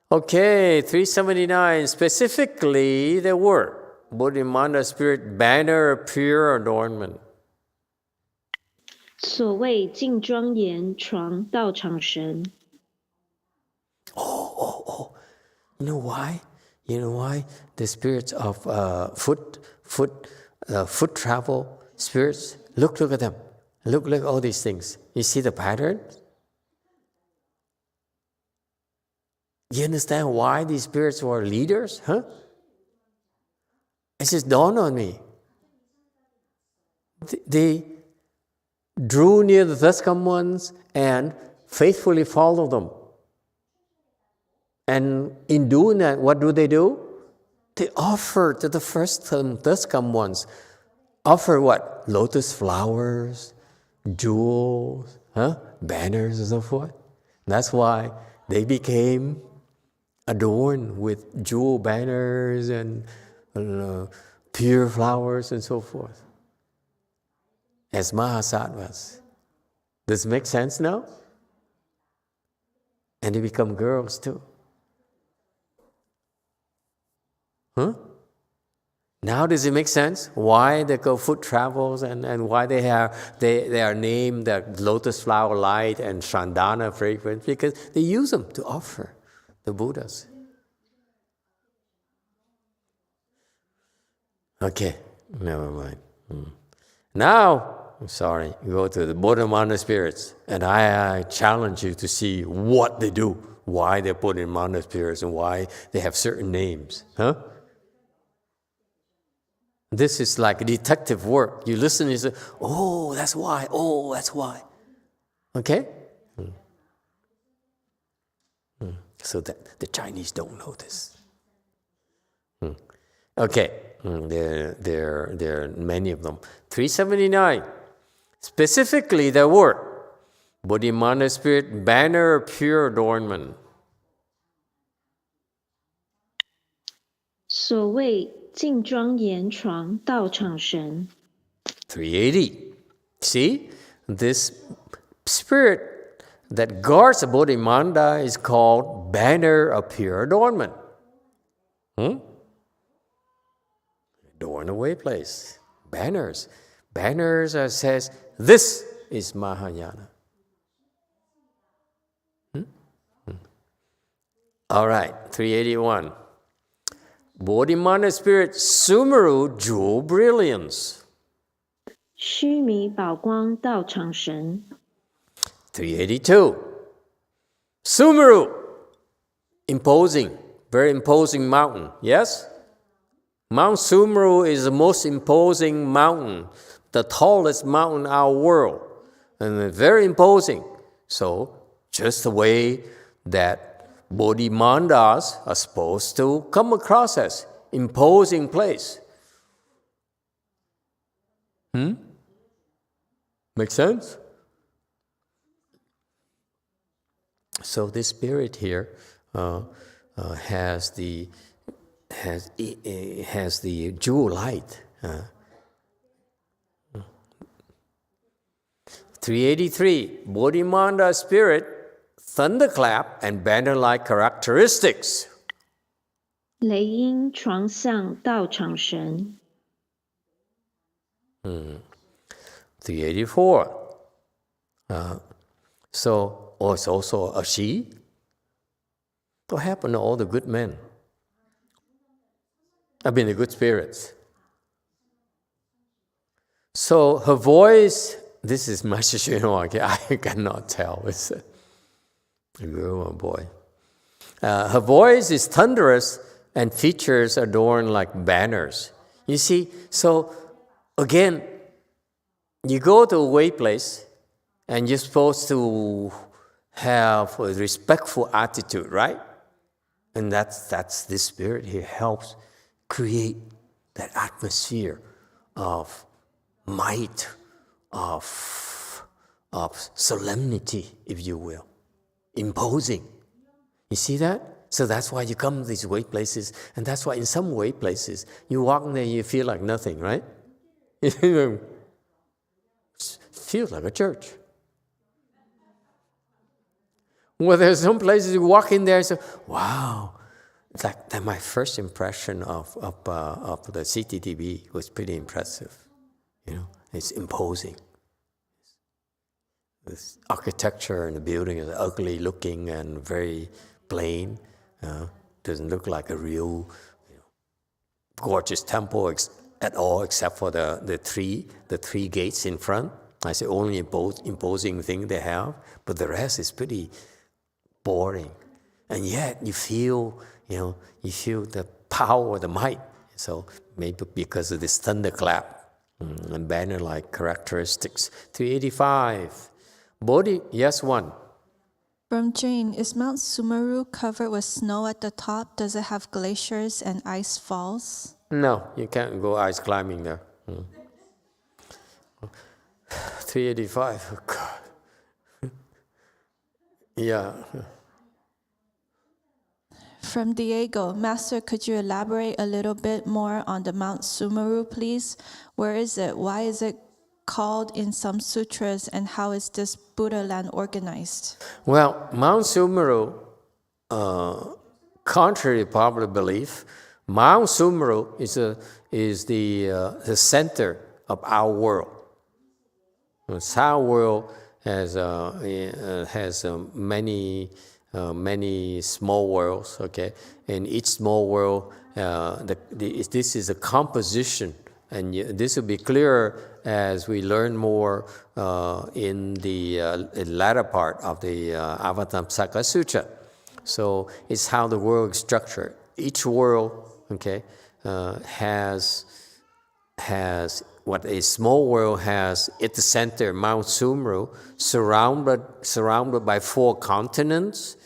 Okay, 379. Specifically, there were Bodhimanda spirit banner of pure adornment. 所谓净庄严床道场神。Oh. You know why? You know why? The spirits of foot travel spirits. Look at them. Look at all these things. You see the pattern? You understand why these spirits were leaders? Huh? It just dawned on me. They drew near the thus come ones and faithfully followed them. And in doing that, what do? They offer to the first thus come ones. Offer what? Lotus flowers, jewels, banners and so forth. That's why they became adorned with jewel banners and pure flowers and so forth. As Mahasattvas. Does it make sense now? And they become girls too. Now does it make sense why they go foot travels and why they are named the lotus flower light and Chandana fragrance? Because they use them to offer the Buddhas. Okay, never mind. Now, go to the Bodhimanda spirits, and I challenge you to see what they do, why they're Bodhimanda spirits, and why they have certain names. This is like detective work. You listen and you say, oh, that's why. Oh, that's why. Okay? So that the Chinese don't know this. Okay. There are many of them. 379. Specifically, there were Bodhimanda spirit banner of pure adornment. 所谓净庄严床道场神。 380. See, this spirit that guards the Bodhimanda is called banner of pure adornment. adorn the way place. Banners. Banners says, this is Mahayana. All right, 381. Bodhimana spirit Sumeru jewel brilliance. 须弥宝光道场神。382. Sumeru, imposing, very imposing mountain. Yes? Mount Sumeru is the most imposing mountain, the tallest mountain in our world, and very imposing. So, just the way that Bodhimandas are supposed to come across as imposing place. Make sense? So this spirit here has the jewel light. 383. Bodhimanda spirit, thunderclap and banner-like characteristics. 雷音床相道场神。384. It's also a she. What happened to all the good men? The good spirits. So her voice, this is much, I cannot tell. It's a girl or boy. Her voice is thunderous and features adorned like banners. You see, so again, you go to a way place and you're supposed to have a respectful attitude, right? And that's this spirit here helps create that atmosphere of might, of solemnity, if you will, imposing. You see that? So that's why you come to these way places, and that's why in some way places you walk in there, you feel like nothing, right? It feels like a church. Well, there's some places you walk in there and say, wow. It's like that. My first impression of the CTTB was pretty impressive. It's imposing. This architecture in the building is ugly looking and very plain. Doesn't look like a real gorgeous temple at all, except for the three gates in front. That's the only imposing thing they have. But the rest is pretty boring. And yet you feel the power, the might. So maybe because of this thunderclap and banner-like characteristics. 385. Bodhi, yes, one. From Jane, is Mount Sumeru covered with snow at the top? Does it have glaciers and ice falls? No, you can't go ice climbing there. 385. Oh, God. Yeah. From Diego, Master, could you elaborate a little bit more on the Mount Sumeru, please? Where is it? Why is it called in some sutras, and how is this Buddha land organized? Well, Mount Sumeru, contrary to popular belief, Mount Sumeru is the center of our world. Our world has many small worlds. Okay, and each small world, this is a composition, and this will be clearer as we learn more in the latter part of the Avatamsaka Sutra. So it's how the world is structured. Each world, okay, has what a small world has at the center, Mount Sumeru, surrounded by 4 continents.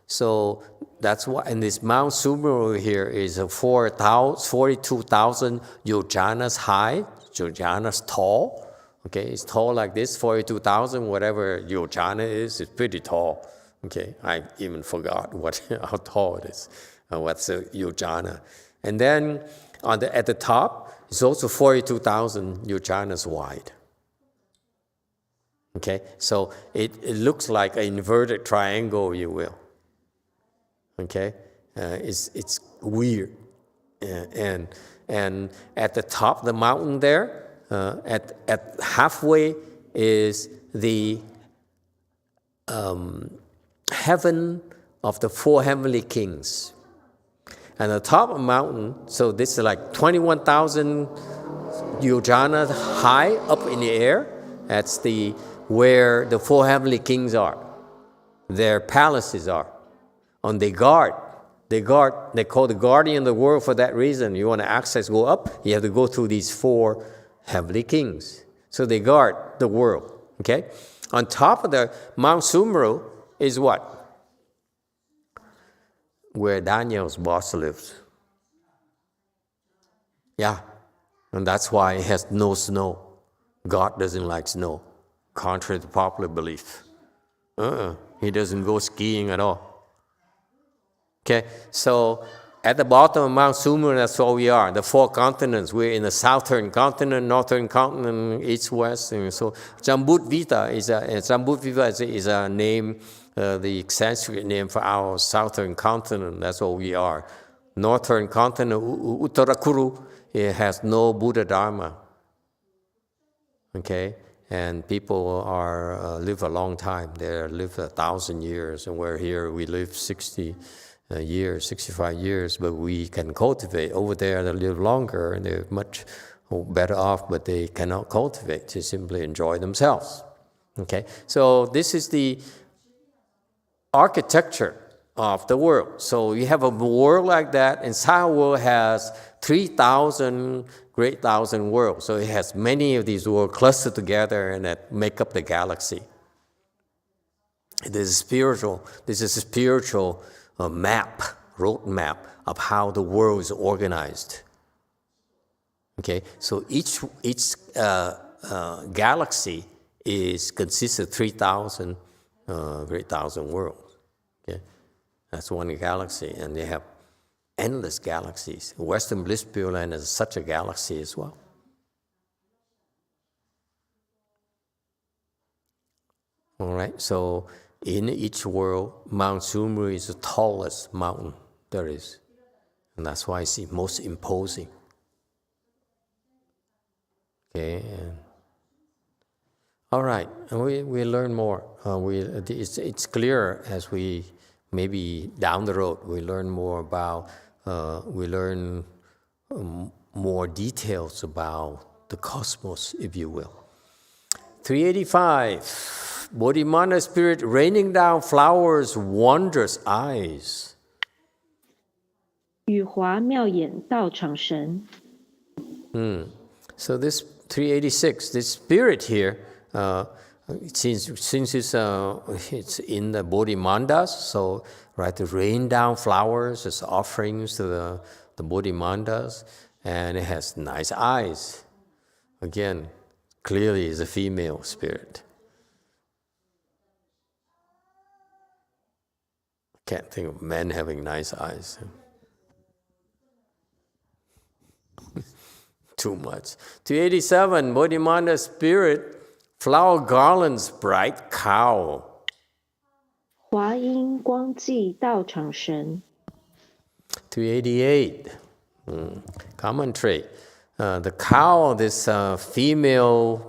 So that's why, and this Mount Sumeru here is 42,000 yojanas high, yojanas tall. Okay, it's tall like this, 42,000, whatever yojana is, it's pretty tall. Okay, I even forgot how tall it is. What's a yojana? And then at the top, it's also 42,000 yojanas wide. Okay, so it looks like an inverted triangle, you will. Okay, it's weird, and And at the top of the mountain there, at halfway is the heaven of the 4 heavenly kings. And the top of the mountain, so this is like 21,000 yojana high up in the air. That's where the 4 heavenly kings are. Their palaces are. And they guard. They call the guardian of the world for that reason. You want to access, go up, you have to go through these 4 heavenly kings. So they guard the world. Okay? On top of the Mount Sumeru is what? Where Daniel's boss lives. Yeah. And that's why it has no snow. God doesn't like snow, contrary to popular belief. He doesn't go skiing at all. Okay, so at the bottom of Mount Sumeru, that's where we are, the 4 continents. We're in the southern continent, northern continent, east, west. And so Jambudvipa is a name, the Sanskrit name for our southern continent. That's what we are. Northern continent, Uttarakuru, it has no Buddha Dharma. Okay, and people live a long time. They live 1,000 years, and we're here, we live 60 years, 65 years, but we can cultivate. Over there, they live longer, and they're much better off, but they cannot cultivate, to simply enjoy themselves. Okay, so this is the architecture of the world. So you have a world like that, and Science world has 3,000 great thousand worlds. So it has many of these worlds clustered together and that make up the galaxy. This is a spiritual map, road map of how the world is organized. Okay, so each galaxy consists of 3,000 great thousand worlds. Okay, that's one galaxy, and they have endless galaxies. Western Bliss Pure Land is such a galaxy as well. All right, so in each world, Mount Sumeru is the tallest mountain there is. And that's why it's the most imposing. Okay, all right, and we learn more. It's clear as we, maybe down the road, we learn more about, more details about the cosmos, if you will. 385, Bodhimana spirit raining down flowers, wondrous eyes. 羽华妙眼道场神。So this 386, this spirit here, since it's in the Bodhimandas, so right, to rain down flowers as offerings to the Bodhimandas, and it has nice eyes. Again, clearly is a female spirit. Can't think of men having nice eyes. Too much. 287, Bodhimanda spirit, flower garlands, bright cow. 华音光寂道场神。288, commentary. The cow, this female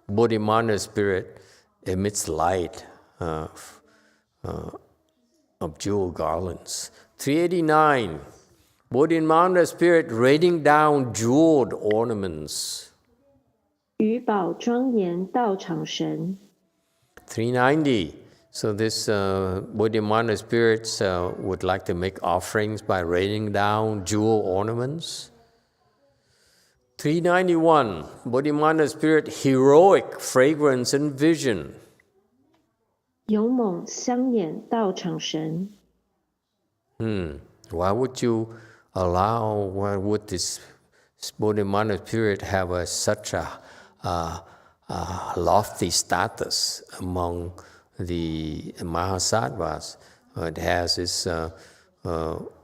Bodhimanda spirit, emits light of jewel garlands. 389, Bodhimanda spirit raining down jeweled ornaments. 语宝庄严道场神。390, so this Bodhimanda spirits would like to make offerings by raining down jewel ornaments. 391, Bodhimanda spirit heroic fragrance and vision. 勇猛香眼道场神。Why would you why would this Bodhimanda spirit have such a lofty status among the Mahasattvas? It has this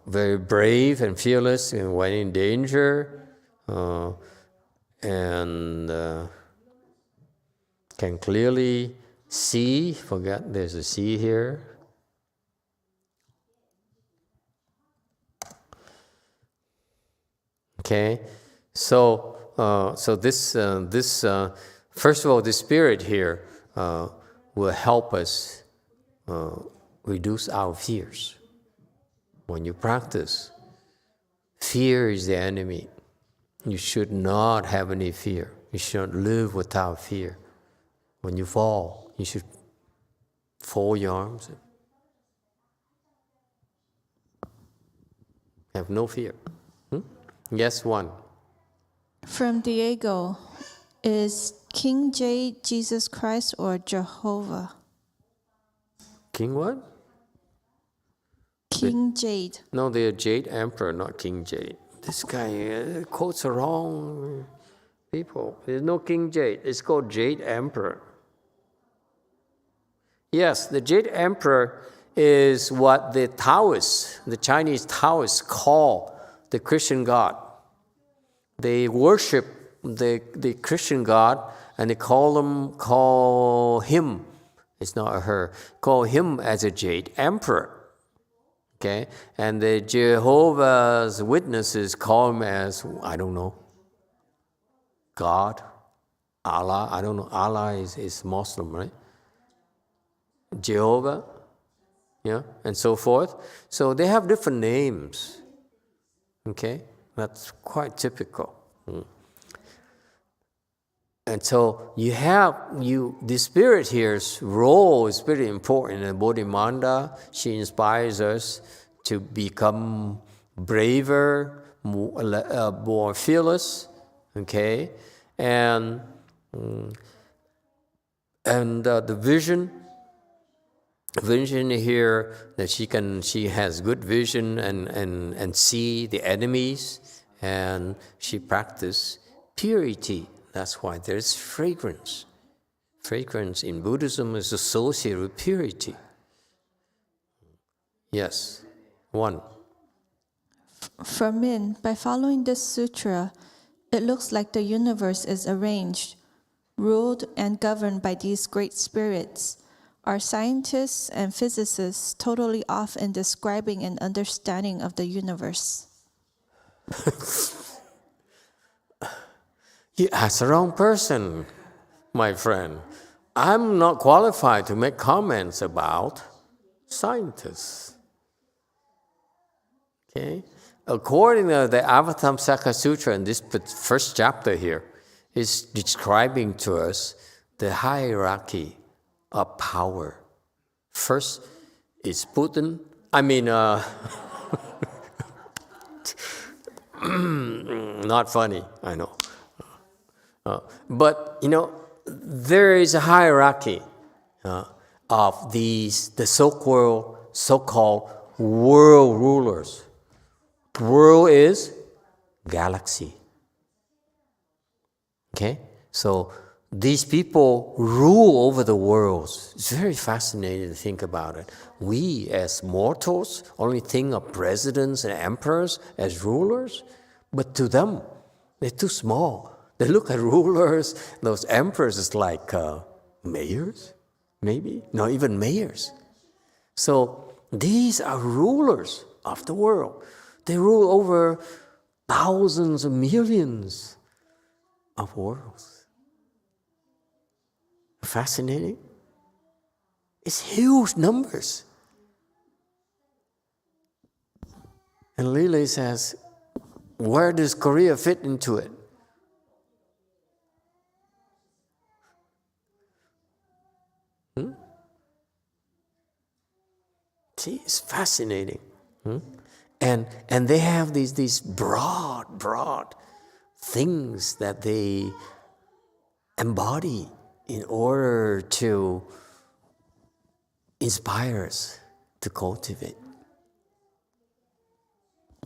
very brave and fearless and when in danger, and can clearly see, forget there's a sea here. Okay, So this first of all, the spirit here will help us reduce our fears. When you practice, fear is the enemy. You should not have any fear. You should live without fear. When you fall, you should fold your arms. Have no fear. Yes, one. From Diego, is King Jade Jesus Christ or Jehovah? King what? King Jade. No, they're Jade Emperor, not King Jade. This guy quotes the wrong people. There's no King Jade. It's called Jade Emperor. Yes, the Jade Emperor is what the Taoists, the Chinese Taoists, call the Christian God. They worship the Christian God, and they call him, it's not a her, call him as a Jade Emperor. Okay? And the Jehovah's Witnesses call him as, I don't know, God, Allah, I don't know, Allah is Muslim, right? Jehovah, yeah, and so forth. So they have different names. Okay? That's quite typical. And so the spirit here's role is very important. And Bodhimanda, she inspires us to become braver, more fearless, okay? And the vision here, that she has good vision and see the enemies, and she practices purity. That's why there's fragrance. Fragrance in Buddhism is associated with purity. Yes, one. For Min, by following this sutra, it looks like the universe is arranged, ruled and governed by these great spirits. Are scientists and physicists totally off in describing and understanding of the universe? You asked the wrong person, my friend. I'm not qualified to make comments about scientists. Okay? According to the Avatamsaka Sutra, in this first chapter here, is describing to us the hierarchy of power. First is Putin. Not funny, I know. But, there is a hierarchy of the so-called world rulers. World is galaxy. Okay? So these people rule over the worlds. It's very fascinating to think about it. We as mortals only think of presidents and emperors as rulers, but to them, they're too small. They look at rulers, those emperors is like mayors, maybe? No, even mayors. So these are rulers of the world. They rule over thousands of millions of worlds. Fascinating. It's huge numbers. And Lily says, where does Korea fit into it? See, it's fascinating. And they have these broad things that they embody in order to inspire us to cultivate.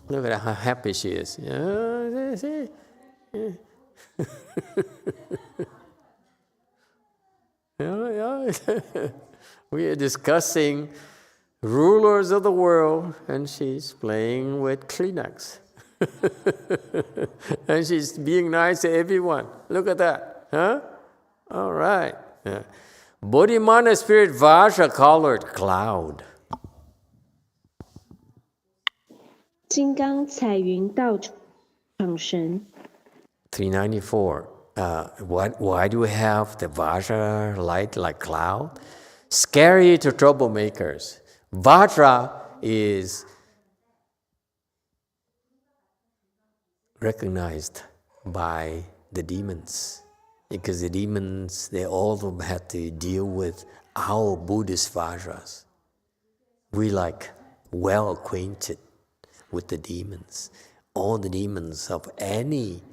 Look at how happy she is. We are discussing rulers of the world, and she's playing with Kleenex. And she's being nice to everyone. Look at that. Huh? All right. Yeah. Bodhimanda spirit Vajra colored cloud. 金刚彩云道场神 394. Why do we have the Vajra light like cloud? Scary to troublemakers. Vajra is recognized by the demons, because the demons, they all had to deal with our Buddhist Vajras. We like well acquainted with the demons. All the demons of any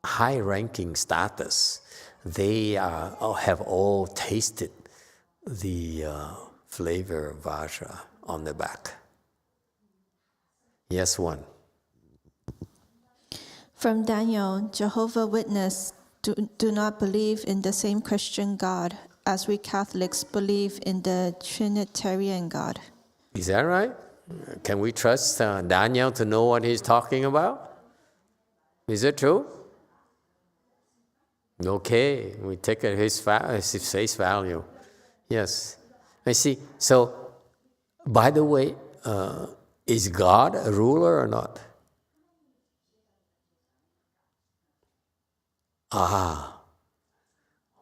high-ranking status, they have all tasted the flavor of Vajra on the back. Yes, one. From Daniel, Jehovah Witness do not believe in the same Christian God as we Catholics believe in the Trinitarian God. Is that right? Can we trust Daniel to know what he's talking about? Is it true? Okay, we take it his face value. Yes. I see. So, by the way, is God a ruler or not?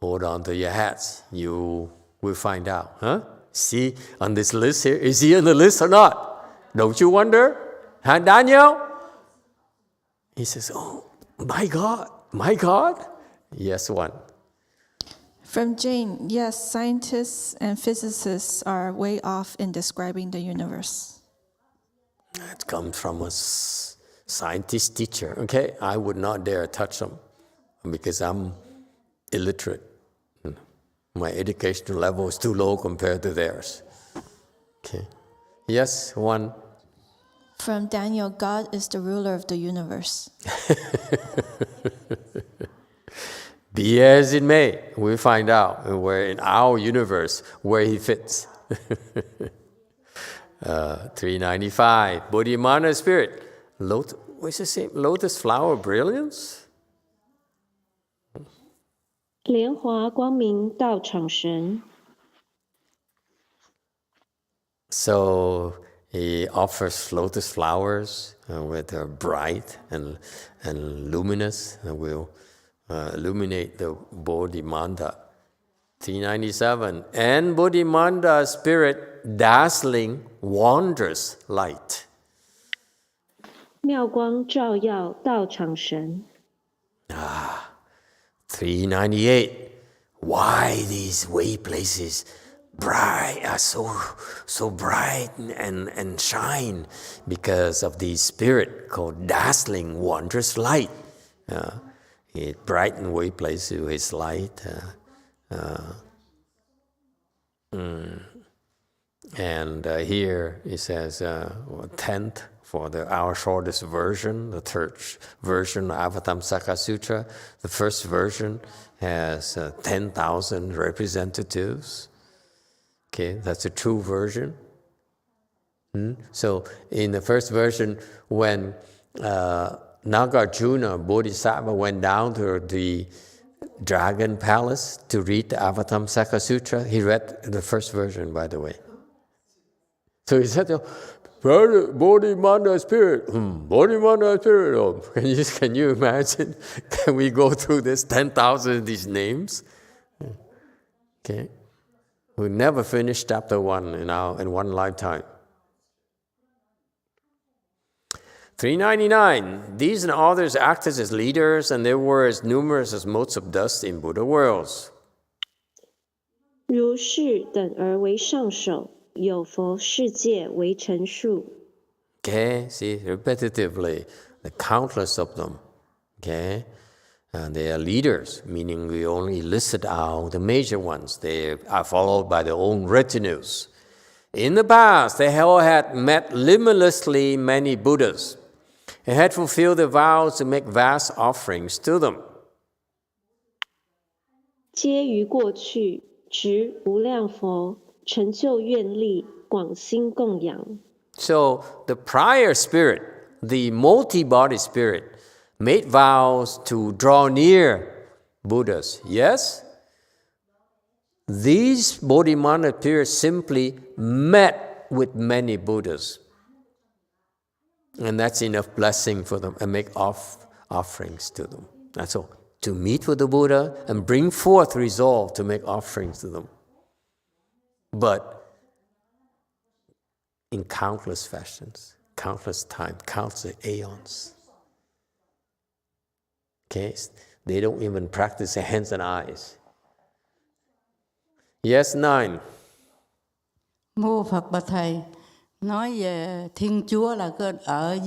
Hold on to your hats. You will find out. Huh? See, on this list here, is he on the list or not? Don't you wonder? Huh, Daniel? He says, oh, my God, my God. Yes, one. From Jane, yes, scientists and physicists are way off in describing the universe. It comes from a scientist teacher. Okay, I would not dare touch them because I'm illiterate. My educational level is too low compared to theirs. Okay. Yes, one. From Daniel, God is the ruler of the universe. Be as it may, we find out where in our universe where he fits. 395, Bodhimana spirit. What's the same? Lotus flower brilliance? 莲华光明道场神 So he offers lotus flowers with bright and luminous, and will illuminate the Bodhimanda. 397, and Bodhimanda spirit dazzling, wondrous light. 妙光照耀道场神 398, why these way places bright are so bright and shine? Because of the spirit called dazzling, wondrous light. It brighten way places with his light. And here it says 10th for our shortest version, the third version of Avatamsaka Sutra. The first version has 10,000 representatives. Okay, that's a true version. So in the first version, when Nagarjuna Bodhisattva went down to the Dragon Palace to read the Avatamsaka Sutra, he read the first version, by the way. So he said, Bodhimanda spirit, Bodhimanda spirit. Oh, can you imagine? Can we go through this 10,000 of these names? Okay, we never finish chapter 1 in one lifetime. 399. These and others acted as leaders, and there were as numerous as motes of dust in Buddha worlds. 如是等而为上首，有佛世界为陈述。 Okay, see, repetitively, the countless of them. Okay, and they are leaders, meaning we only listed out the major ones. They are followed by their own retinues. In the past, they all had met limitlessly many Buddhas and had fulfilled the vows to make vast offerings to them. 皆于过去执无量佛，成就愿力，广心供养。 So the prior spirit, the multibody spirit, made vows to draw near Buddhas. Yes? These Bodhimana spirits simply met with many Buddhas. And that's enough blessing for them and make offerings to them. That's all. To meet with the Buddha and bring forth resolve to make offerings to them. But in countless fashions, countless times, countless aeons. Okay? They don't even practice their hands and eyes. Yes, 9. Mô Phật Bạch Thầy, nói về Thiên Chúa là ở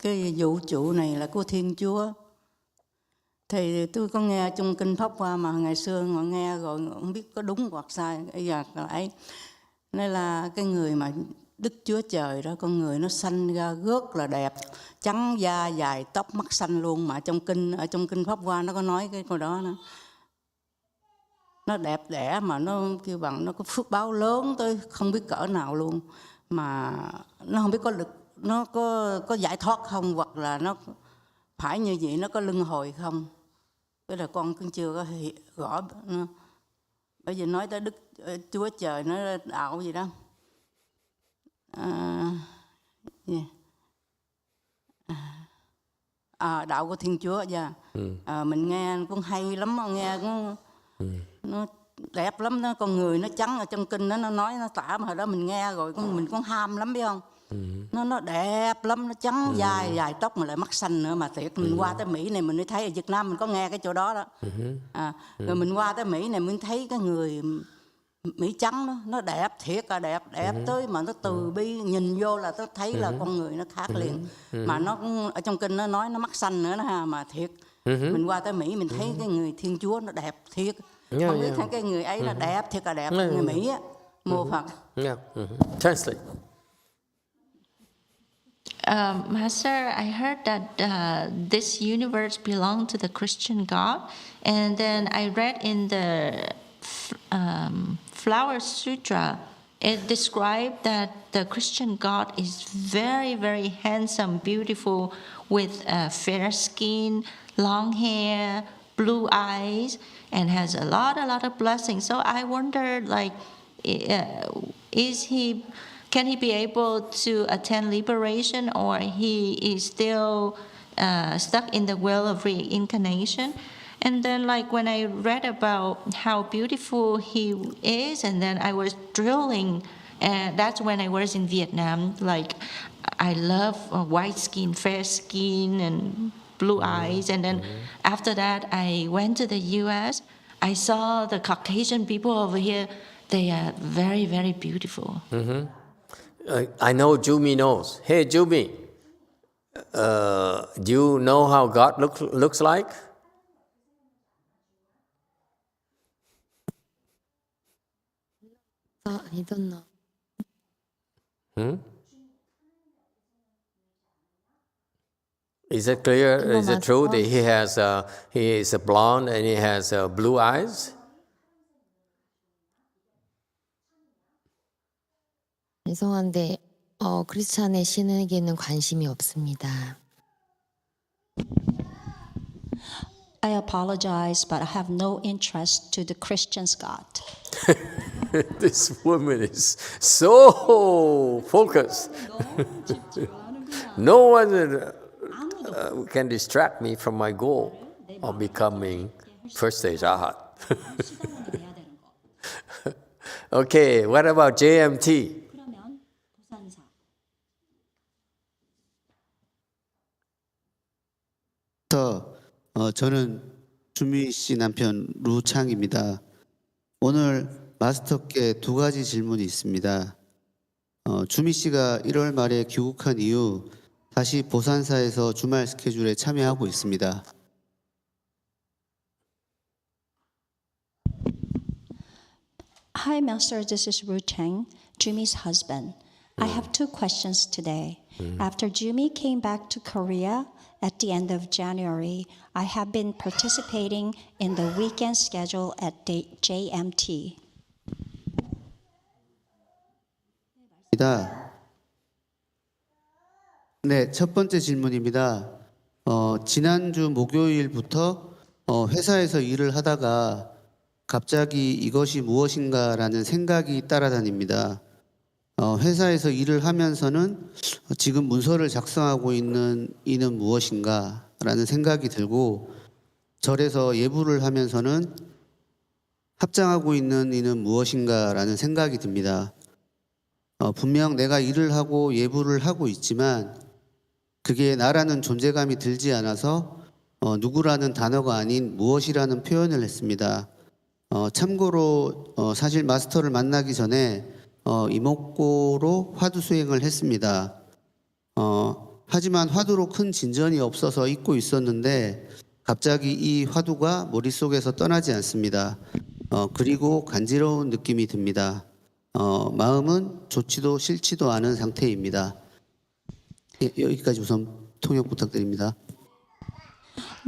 cái vũ trụ này là của Thiên Chúa. Thì tôi có nghe trong kinh Pháp Hoa mà ngày xưa mà nghe rồi không biết có đúng hoặc sai. Bây giờ lại nên là cái người mà Đức Chúa Trời đó, con người nó sanh ra rất là đẹp, trắng da, dài tóc, mắt xanh luôn. Mà ở trong kinh Pháp Hoa nó có nói cái câu đó nữa. Nó đẹp đẽ mà nó kêu bằng nó có phước báo lớn tới không biết cỡ nào luôn. Mà nó không biết có lực, nó có giải thoát không, hoặc là nó phải như vậy, nó có luân hồi không. Cái là con cũng chưa có rõ. Bây giờ nói tới Đức Chúa Trời nó đạo gì đó. Đạo của Thiên Chúa. Mình nghe cũng hay lắm, nghe cũng nó đẹp lắm đó. Con người nó trắng ở trong kinh đó, nó nói nó tả mà hồi đó mình nghe rồi mình cũng ham lắm biết không. Nó đẹp lắm, nó trắng dài tóc mà lại mắt xanh nữa. Mà thiệt mình qua tới Mỹ này mình mới thấy, ở Việt Nam mình có nghe cái chỗ đó đó. Rồi mình qua tới Mỹ này mình thấy cái người Mỹ trắng đó, nó đẹp thiệt là đẹp tới mà nó từ bi, nhìn vô là tôi thấy là con người nó khác liền. Mà nó ở trong kinh nó nói nó mắt xanh nữa đó ha. Mà thiệt mình qua tới Mỹ mình thấy cái người Thiên Chúa nó đẹp thiệt. Không biết thấy cái người ấy là đẹp thiệt là đẹp. Người Mỹ á. Mô Phật. Translate. Master, I heard that this universe belonged to the Christian God, and then I read in the Flower Sutra, it described that the Christian God is very, very handsome, beautiful, with fair skin, long hair, blue eyes, and has a lot of blessings. So I wondered, like, can he be able to attain liberation, or he is still stuck in the wheel of reincarnation? And then, like, when I read about how beautiful he is, and then I was drilling, and that's when I was in Vietnam. Like, I love white skin, fair skin, and blue eyes. And then after that, I went to the U.S. I saw the Caucasian people over here. They are very, very beautiful. I know Jumi knows. Hey, Jumi, do you know how God looks like? I don't know. Is it clear? Is it true that he is a blonde and he has blue eyes? 죄송한데 크리스찬의 신에게는 관심이 없습니다. I apologize, but I have no interest to the Christian's God. This woman is so focused. No one can distract me from my goal of becoming first stage Arhat. Okay, what about JMT? 저는 주미 씨 남편 루창입니다. 오늘 마스터께 두 가지 질문이 있습니다. 주미 씨가 1월 말에 귀국한 이후 다시 보산사에서 주말 스케줄에 참여하고 있습니다. Hi, Master. This is Ru Cheng, Jumi's husband. I have two questions today. After Jumi came back to Korea at the end of January, I have been participating in the weekend schedule at the JMT. 네, 첫 번째 질문입니다. 지난주 목요일부터 회사에서 일을 하다가 갑자기 이것이 무엇인가라는 생각이 따라다닙니다. 회사에서 일을 하면서는 지금 문서를 작성하고 있는 이는 무엇인가라는 생각이 들고 절에서 예불을 하면서는 합장하고 있는 이는 무엇인가라는 생각이 듭니다. 분명 내가 일을 하고 예불을 하고 있지만 그게 나라는 존재감이 들지 않아서 누구라는 단어가 아닌 무엇이라는 표현을 했습니다. 참고로 사실 마스터를 만나기 전에 이목고로 화두 수행을 했습니다. 하지만 화두로 큰 진전이 없어서 잊고 있었는데 갑자기 이 화두가 머릿속에서 떠나지 않습니다. 그리고 간지러운 느낌이 듭니다. 마음은 좋지도 싫지도 않은 상태입니다. 여기까지 우선 통역 부탁드립니다.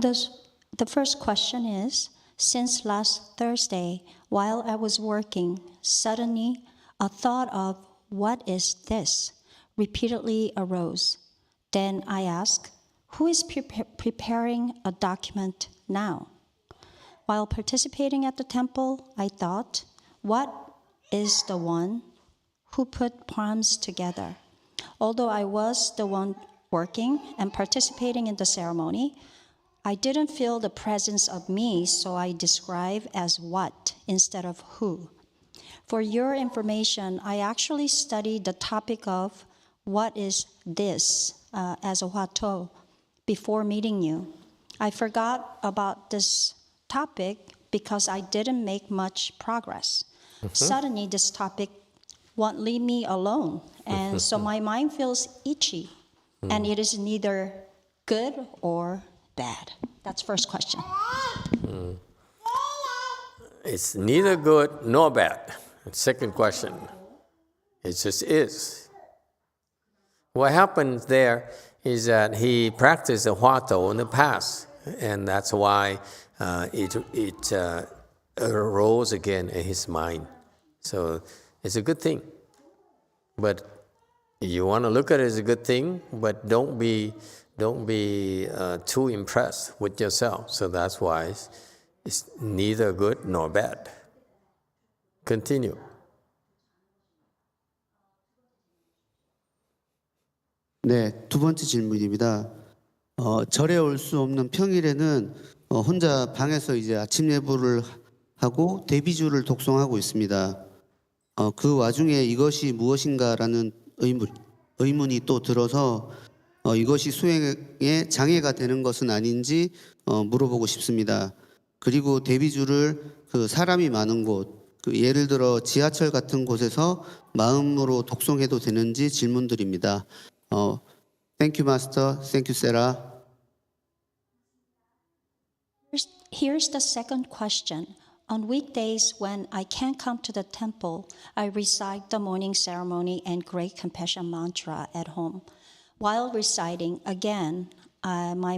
The first question is, since last Thursday, while I was working, suddenly a thought of what is this repeatedly arose. Then I asked, who is preparing a document now? While participating at the temple, I thought, what is the one who put palms together? Although I was the one working and participating in the ceremony, I didn't feel the presence of me, so I describe as what instead of who. For your information, I actually studied the topic of what is this as a Hwato before meeting you. I forgot about this topic because I didn't make much progress. Suddenly, this topic won't leave me alone, and so my mind feels itchy, and it is neither good or bad. That's first question. It's neither good nor bad. Second question, it just is. What happens there is that he practiced the Hwato in the past, and that's why it arose again in his mind. So it's a good thing. But you want to look at it as a good thing, but don't be too impressed with yourself. So that's why it's neither good nor bad. Continue. 네, 두 번째 질문입니다. 절에 올 수 없는 평일에는 혼자 방에서 이제 아침 예불을 하고 대비주를 독송하고 있습니다. 그 와중에 이것이 무엇인가라는 의문이 또 들어서 이것이 수행에 장애가 되는 것은 아닌지 물어보고 싶습니다. 그리고 대비주를 그 사람이 많은 곳, 그 예를 들어 지하철 같은 곳에서 마음으로 독송해도 되는지 질문드립니다. Thank you, Master. Thank you, Sarah. Here's the second question. On weekdays when I can't come to the temple, I recite the morning ceremony and Great Compassion mantra at home. While reciting, again, my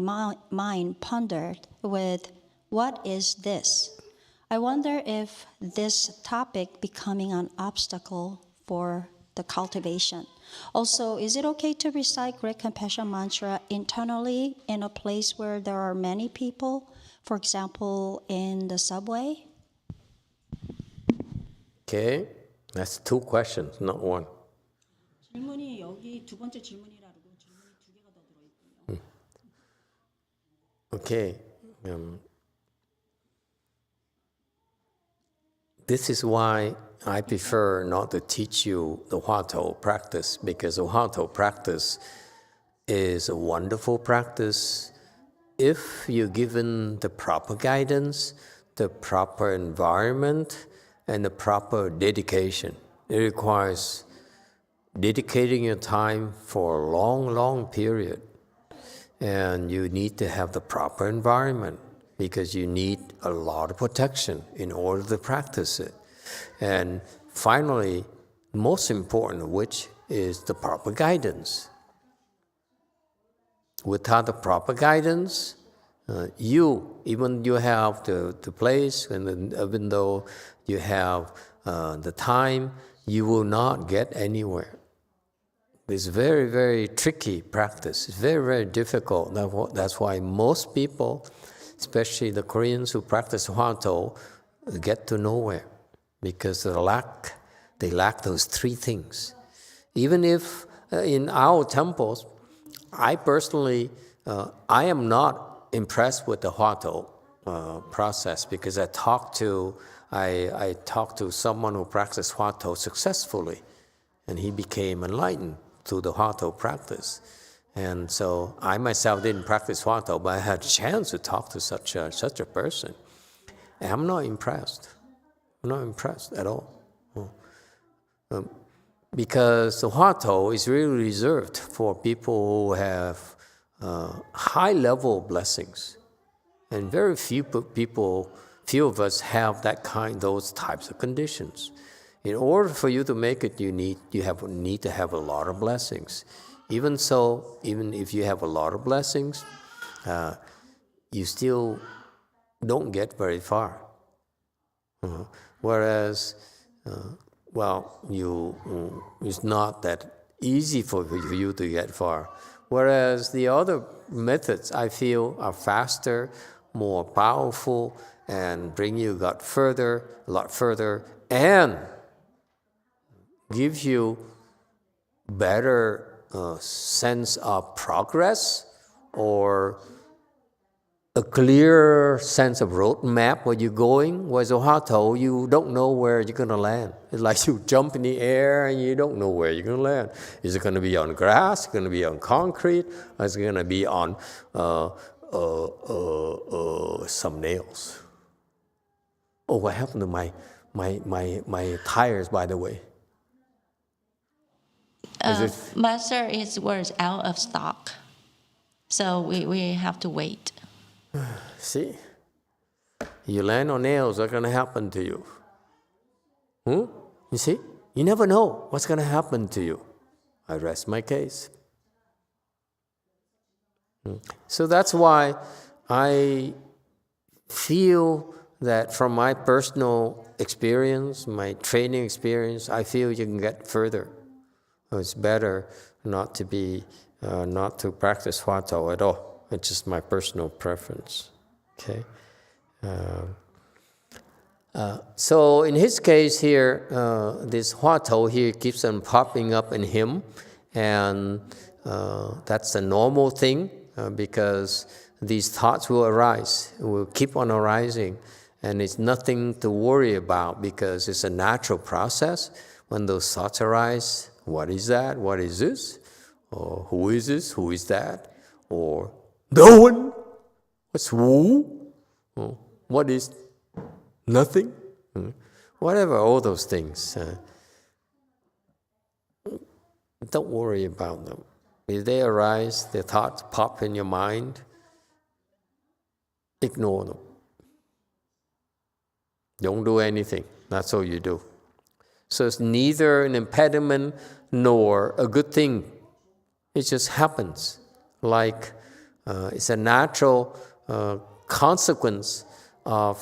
mind pondered with, what is this? I wonder if this topic becoming an obstacle for the cultivation. Also, is it okay to recite Great Compassion mantra internally in a place where there are many people? For example, in the subway? Okay, that's two questions, not one. 질문이 여기 두 번째 질문이라고 질문이 두 개가 더 들어있군요. Okay. This is why I prefer not to teach you the Hwato practice, because the Hwato practice is a wonderful practice if you're given the proper guidance, the proper environment, and the proper dedication. It requires dedicating your time for a long, long period. And you need to have the proper environment because you need a lot of protection in order to practice it. And finally, most important of which is the proper guidance. Without the proper guidance, even you have the place, and even though you have the time, you will not get anywhere. It's very, very tricky practice. It's very, very difficult. That's why most people, especially the Koreans who practice Hwato, get to nowhere because they lack those three things. Even if in our temples, I personally, I am not impressed with the Huatou process, because I talked to someone who practiced Huatou successfully, and he became enlightened through the Huatou practice. And so I myself didn't practice Huatou, but I had a chance to talk to such a person. And I'm not impressed. I'm not impressed at all. Because the Huatou is really reserved for people who have high-level blessings. And very few of us have those types of conditions. In order for you to make it, you need to have a lot of blessings. Even so, even if you have a lot of blessings, you still don't get very far. Whereas, it's not that easy for you to get far. Whereas the other methods, I feel, are faster, more powerful, and bring you a lot further, and give you better sense of progress, or a clear sense of roadmap where you're going. Whereas Huatou, you don't know where you're going to land. It's like you jump in the air and you don't know where you're going to land. Is it going to be on grass? Is it going to be on concrete? Or is it going to be on some nails? Oh, what happened to my tires, by the way? Master, his words out of stock. So we have to wait. See? You land on nails, what's going to happen to you? You see? You never know what's going to happen to you. I rest my case. So that's why I feel that from my personal experience, my training experience, I feel you can get further. It's better not to practice Huatou at all. It's just my personal preference. Okay. So in his case here, this Huatou here keeps on popping up in him, and that's a normal thing because these thoughts will arise, will keep on arising, and it's nothing to worry about because it's a natural process. When those thoughts arise, what is that? What is this? Or who is this? Who is that? Or no one? What's who? What is nothing? Whatever, all those things. Don't worry about them. If they arise, the thoughts pop in your mind, ignore them. Don't do anything. That's all you do. So it's neither an impediment nor a good thing. It just happens. Like it's a natural consequence of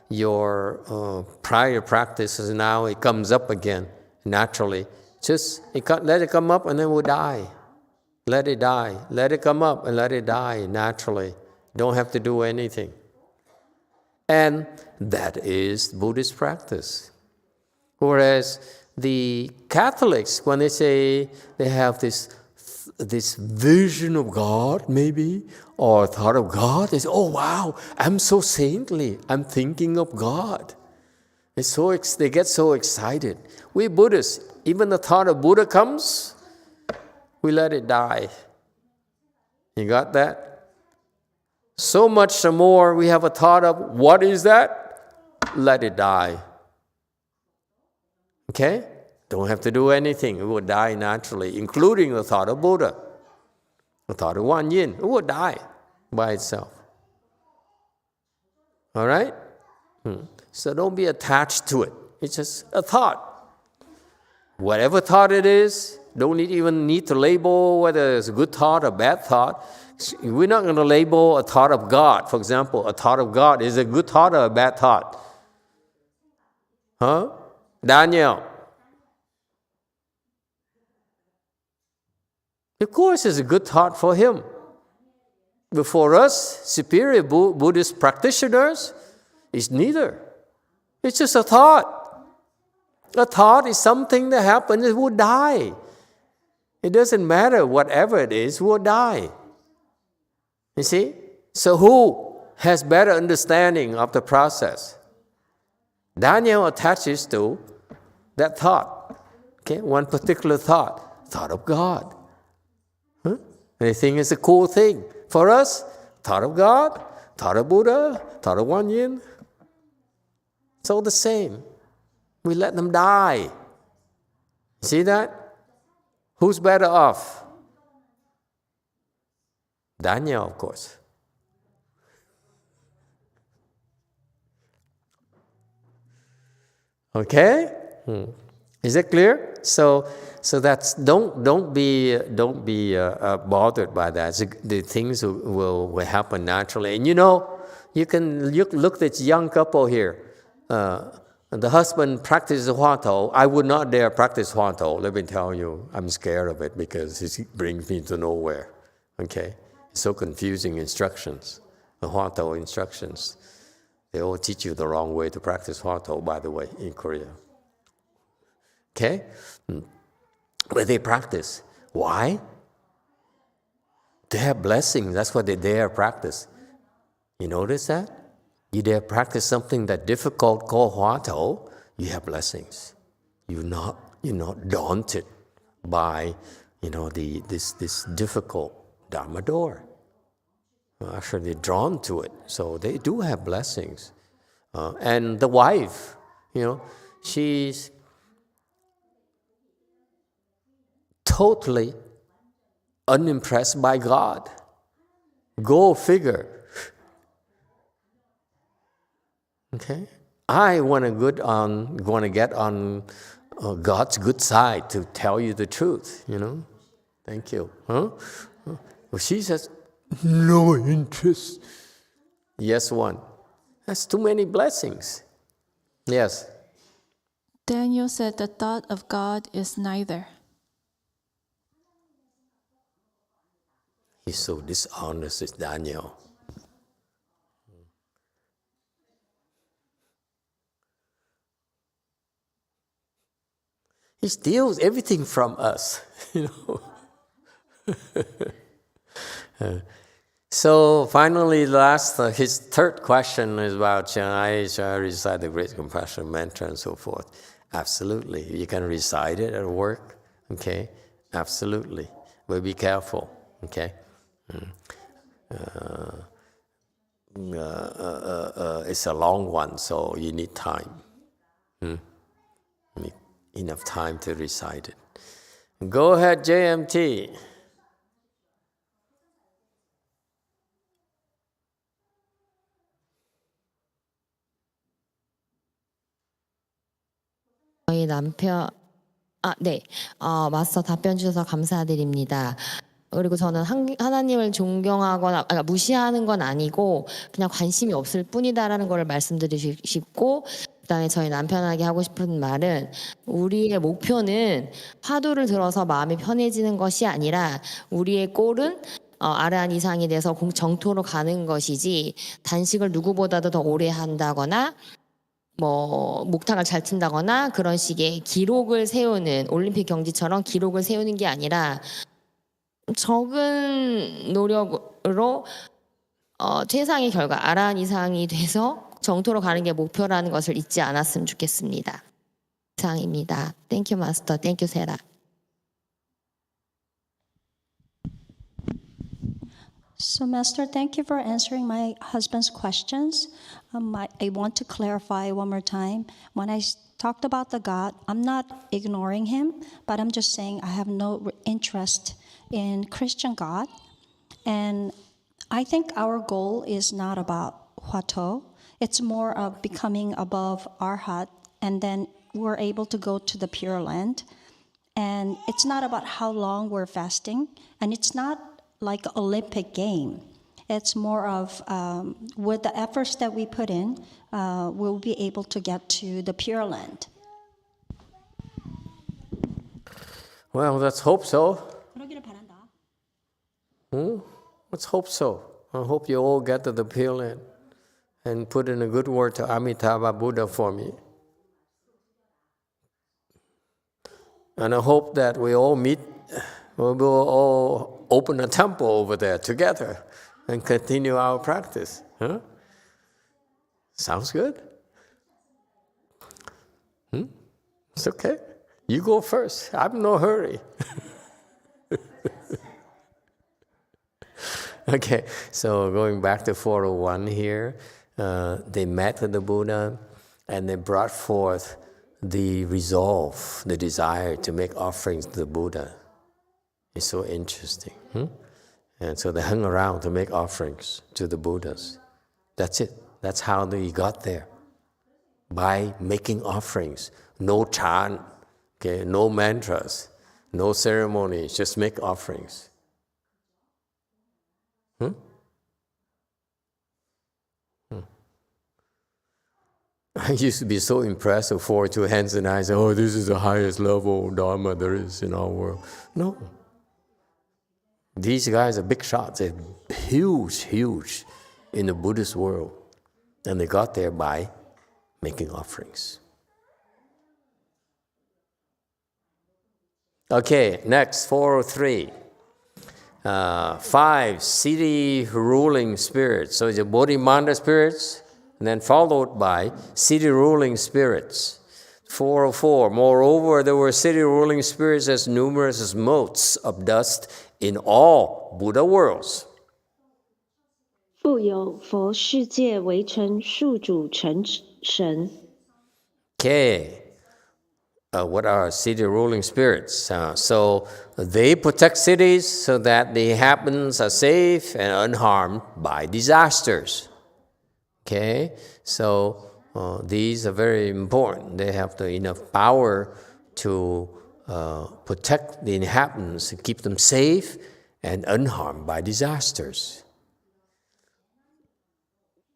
your prior practices. Now it comes up again naturally. Just let it come up and then it will die. Let it die. Let it come up and let it die naturally. Don't have to do anything. And that is Buddhist practice. Whereas the Catholics, when they say they have this vision of God, maybe, or thought of God, they say, oh wow, I'm so saintly, I'm thinking of God. They get so excited. We Buddhists, even the thought of Buddha comes, we let it die. You got that? So much the more we have a thought of, what is that? Let it die. Okay? Don't have to do anything. It will die naturally, including the thought of Buddha. The thought of Wan Yin. It will die by itself. All right? So don't be attached to it. It's just a thought. Whatever thought it is, don't even need to label whether it's a good thought or bad thought. We're not going to label a thought of God. For example, a thought of God is a good thought or a bad thought? Huh? Daniel. Of course, it's a good thought for him. But for us, superior Buddhist practitioners, it's neither. It's just a thought. A thought is something that happens, it will die. It doesn't matter, whatever it is, will die. You see? So who has better understanding of the process? Daniel attaches to that thought. Okay, one particular thought of God. Huh? They think it's a cool thing. For us, thought of God, thought of Buddha, thought of Wan Yin. It's all the same. We let them die. See that? Who's better off? Daniel, of course. Okay? Is it clear? So that's don't be bothered by that. The things will happen naturally. And you can look at this young couple here. The husband practices Huatou. I would not dare practice Huatou. Let me tell you, I'm scared of it because it brings me to nowhere. Okay? It's so confusing instructions. The Huatou instructions. They all teach you the wrong way to practice Huatou, by the way, in Korea. Okay? But they practice. Why? They have blessings. That's what they dare practice. You notice that? You dare practice something that's difficult called Huatou, you have blessings. You're not daunted by this difficult Dharma door. Actually, they're drawn to it. So they do have blessings. And the wife, she's totally unimpressed by God. Go figure. Okay? I want to get on God's good side to tell you the truth, Thank you. Huh? Well, she says, no interest. Yes, one. That's too many blessings. Yes. Daniel said the thought of God is neither. He's so dishonest, is Daniel. He steals everything from us, So finally, his third question is about shall I recite the Great Compassion Mantra and so forth. Absolutely. You can recite it at work. Okay? Absolutely. But be careful. Okay? It's a long one, so you need time. Need enough time to recite it. Go ahead, JMT. 저희 남편, 네. 마스터 답변 주셔서 감사드립니다. 그리고 저는 하나님을 존경하거나 무시하는 건 아니고 그냥 관심이 없을 뿐이다라는 걸 말씀드리고 싶고, 그다음에 저희 남편에게 하고 싶은 말은 우리의 목표는 화두를 들어서 마음이 편해지는 것이 아니라 우리의 꼴은 아르한 이상이 돼서 정토로 가는 것이지, 단식을 누구보다도 더 오래 한다거나 목탁을 잘 튼다거나 그런 식의 기록을 세우는, 올림픽 경지처럼 기록을 세우는 게 아니라 적은 노력으로 최상의 결과, 아라한 이상이 돼서 정토로 가는 게 목표라는 것을 잊지 않았으면 좋겠습니다. 이상입니다. Thank you, Master. Thank you, Sarah. So, Master, thank you for answering my husband's questions. I want to clarify one more time. When I talked about the God, I'm not ignoring him, but I'm just saying I have no interest in Christian God. And I think our goal is not about Huatou. It's more of becoming above Arhat, and then we're able to go to the Pure Land. And it's not about how long we're fasting, and it's not like an Olympic game. It's more of with the efforts that we put in, we'll be able to get to the Pure Land. Well, let's hope so. 그러기를 바란다. Let's hope so. I hope you all get to the Pure Land and put in a good word to Amitabha Buddha for me. And I hope that we all meet, we will all open a temple over there together and continue our practice. Huh? Sounds good? It's okay. You go first. I'm in no hurry. Okay, so going back to 401 here, they met with the Buddha and they brought forth the resolve, the desire to make offerings to the Buddha. It's so interesting. And so they hung around to make offerings to the Buddhas. That's it. That's how they got there. By making offerings. No chant, okay, no mantras, no ceremonies, just make offerings. I used to be so impressed with 42 hands and I said, oh, this is the highest level of Dharma there is in our world. No. These guys are big shots. They're huge, huge in the Buddhist world. And they got there by making offerings. Okay, next, 403. 5 city ruling spirits. So it's the Bodhimanda spirits, and then followed by city ruling spirits. 404. Moreover, there were city ruling spirits as numerous as motes of dust in all Buddha worlds. 复有佛世界为成宿主成神。 Okay. What are city ruling spirits? So they protect cities so that the inhabitants are safe and unharmed by disasters. Okay, so these are very important. They have enough power to protect the inhabitants, keep them safe and unharmed by disasters.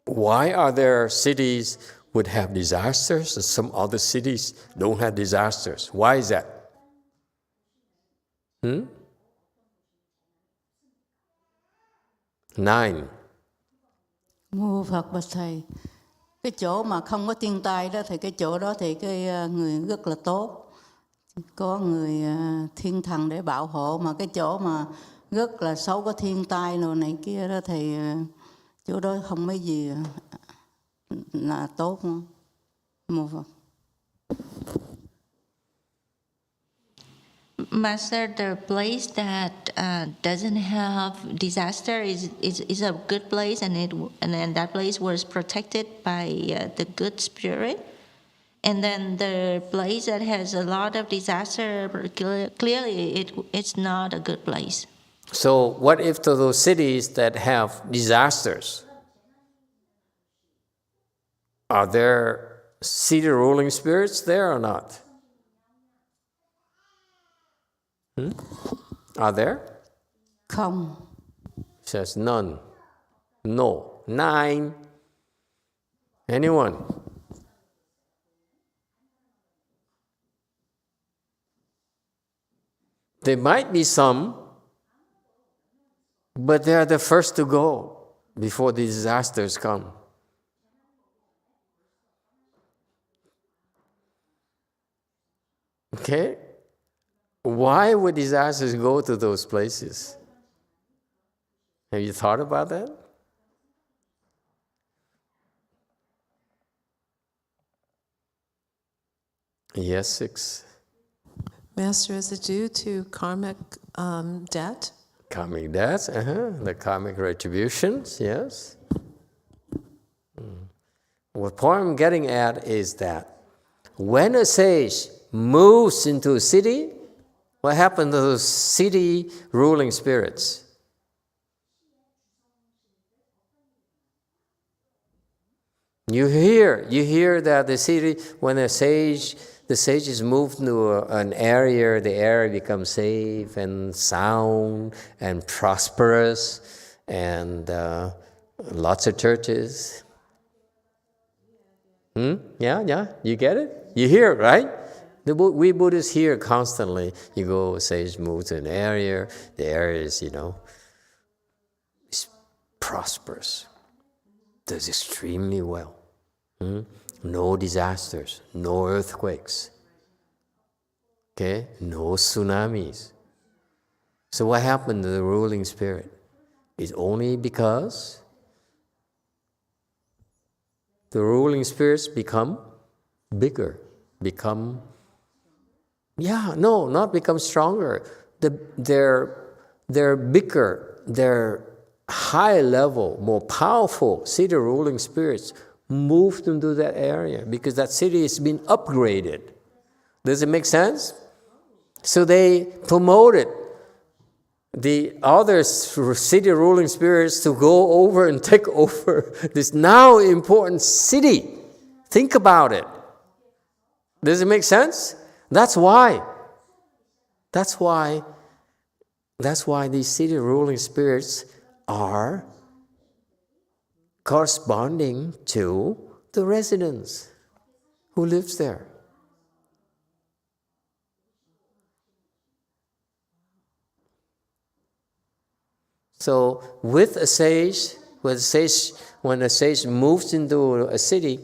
Why are there cities would have disasters and some other cities don't have disasters? Why is that? 9. Mô Phật bạch thầy, cái chỗ mà không có thiên tai đó thì cái chỗ đó thì cái người rất là tốt, có người thiên thần để bảo hộ, mà cái chỗ mà rất là xấu có thiên tai rồi này kia đó thì chỗ đó không mấy gì là tốt không? Mô Phật. Master, the place that doesn't have disaster is a good place, and that place was protected by the good spirit. And then the place that has a lot of disaster, clearly it's not a good place. So what if to those cities that have disasters? Are there city ruling spirits there or not? Are there? Không. Says none. No. 9. Anyone? There might be some, but they are the first to go before the disasters come. Okay? Why would disasters go to those places? Have you thought about that? Yes, 6. Master, is it due to karmic debt? Karmic debts, the karmic retributions, yes. What point I'm getting at is that when a sage moves into a city, what happened to those city ruling spirits? You hear that the city, when the sage is moved to an area, the area becomes safe and sound and prosperous, and lots of churches. Yeah, you get it? You hear, right? We Buddhists hear constantly. You go, sage moves to an area, the area is, is prosperous, does extremely well. No disasters, no earthquakes. Okay, no tsunamis. So what happened to the ruling spirit? It's only because the ruling spirits become bigger, not become stronger. They're bigger, they're high level, more powerful city ruling spirits moved into that area because that city has been upgraded. Does it make sense? So they promoted the other city ruling spirits to go over and take over this now important city. Think about it. Does it make sense? That's why these city ruling spirits are corresponding to the residents who lives there. So with a sage, when a sage moves into a city,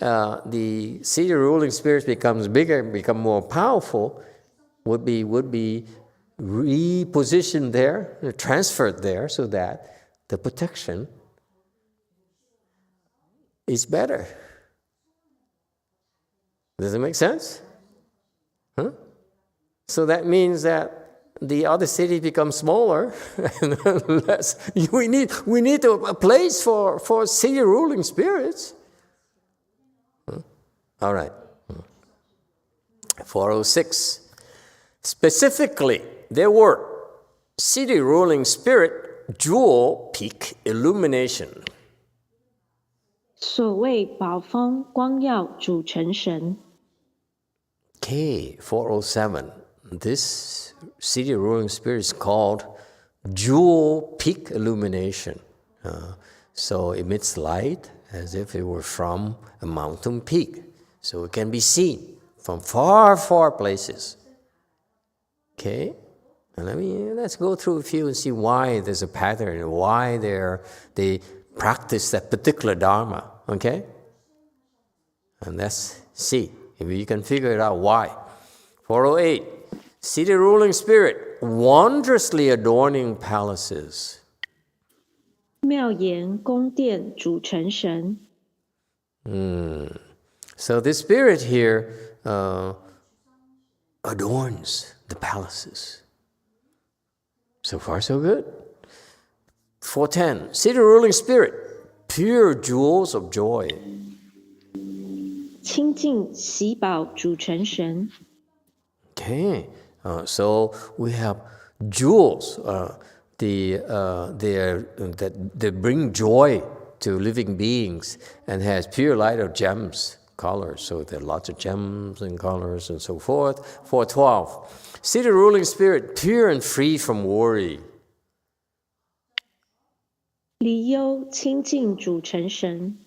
the city ruling spirits becomes bigger, become more powerful, would be repositioned there, transferred there, so that the protection is better. Does it make sense? Huh? So that means that the other city becomes smaller and less. We need a place for city ruling spirits. All right. 406. Specifically, there were city ruling spirit jewel peak illumination. 所谓宝峰光耀主成神。 Okay, 407. This city ruling spirit is called jewel peak illumination. So it emits light as if it were from a mountain peak. So it can be seen from far, far places. Okay? And let's go through a few and see why there's a pattern and why they practice that particular Dharma. Okay? And let's see if you can figure it out why. 408. City ruling spirit wondrously adorning palaces. 妙言宫殿主成神。 So this spirit here adorns the palaces. So far, so good. 410. City ruling spirit, pure jewels of joy. 清净喜宝主成神。 Okay, so we have jewels. They bring joy to living beings and has pure light of gems, colors. So there are lots of gems and colors and so forth. 412. City ruling spirit, pure and free from worry. 离忧清净主成神。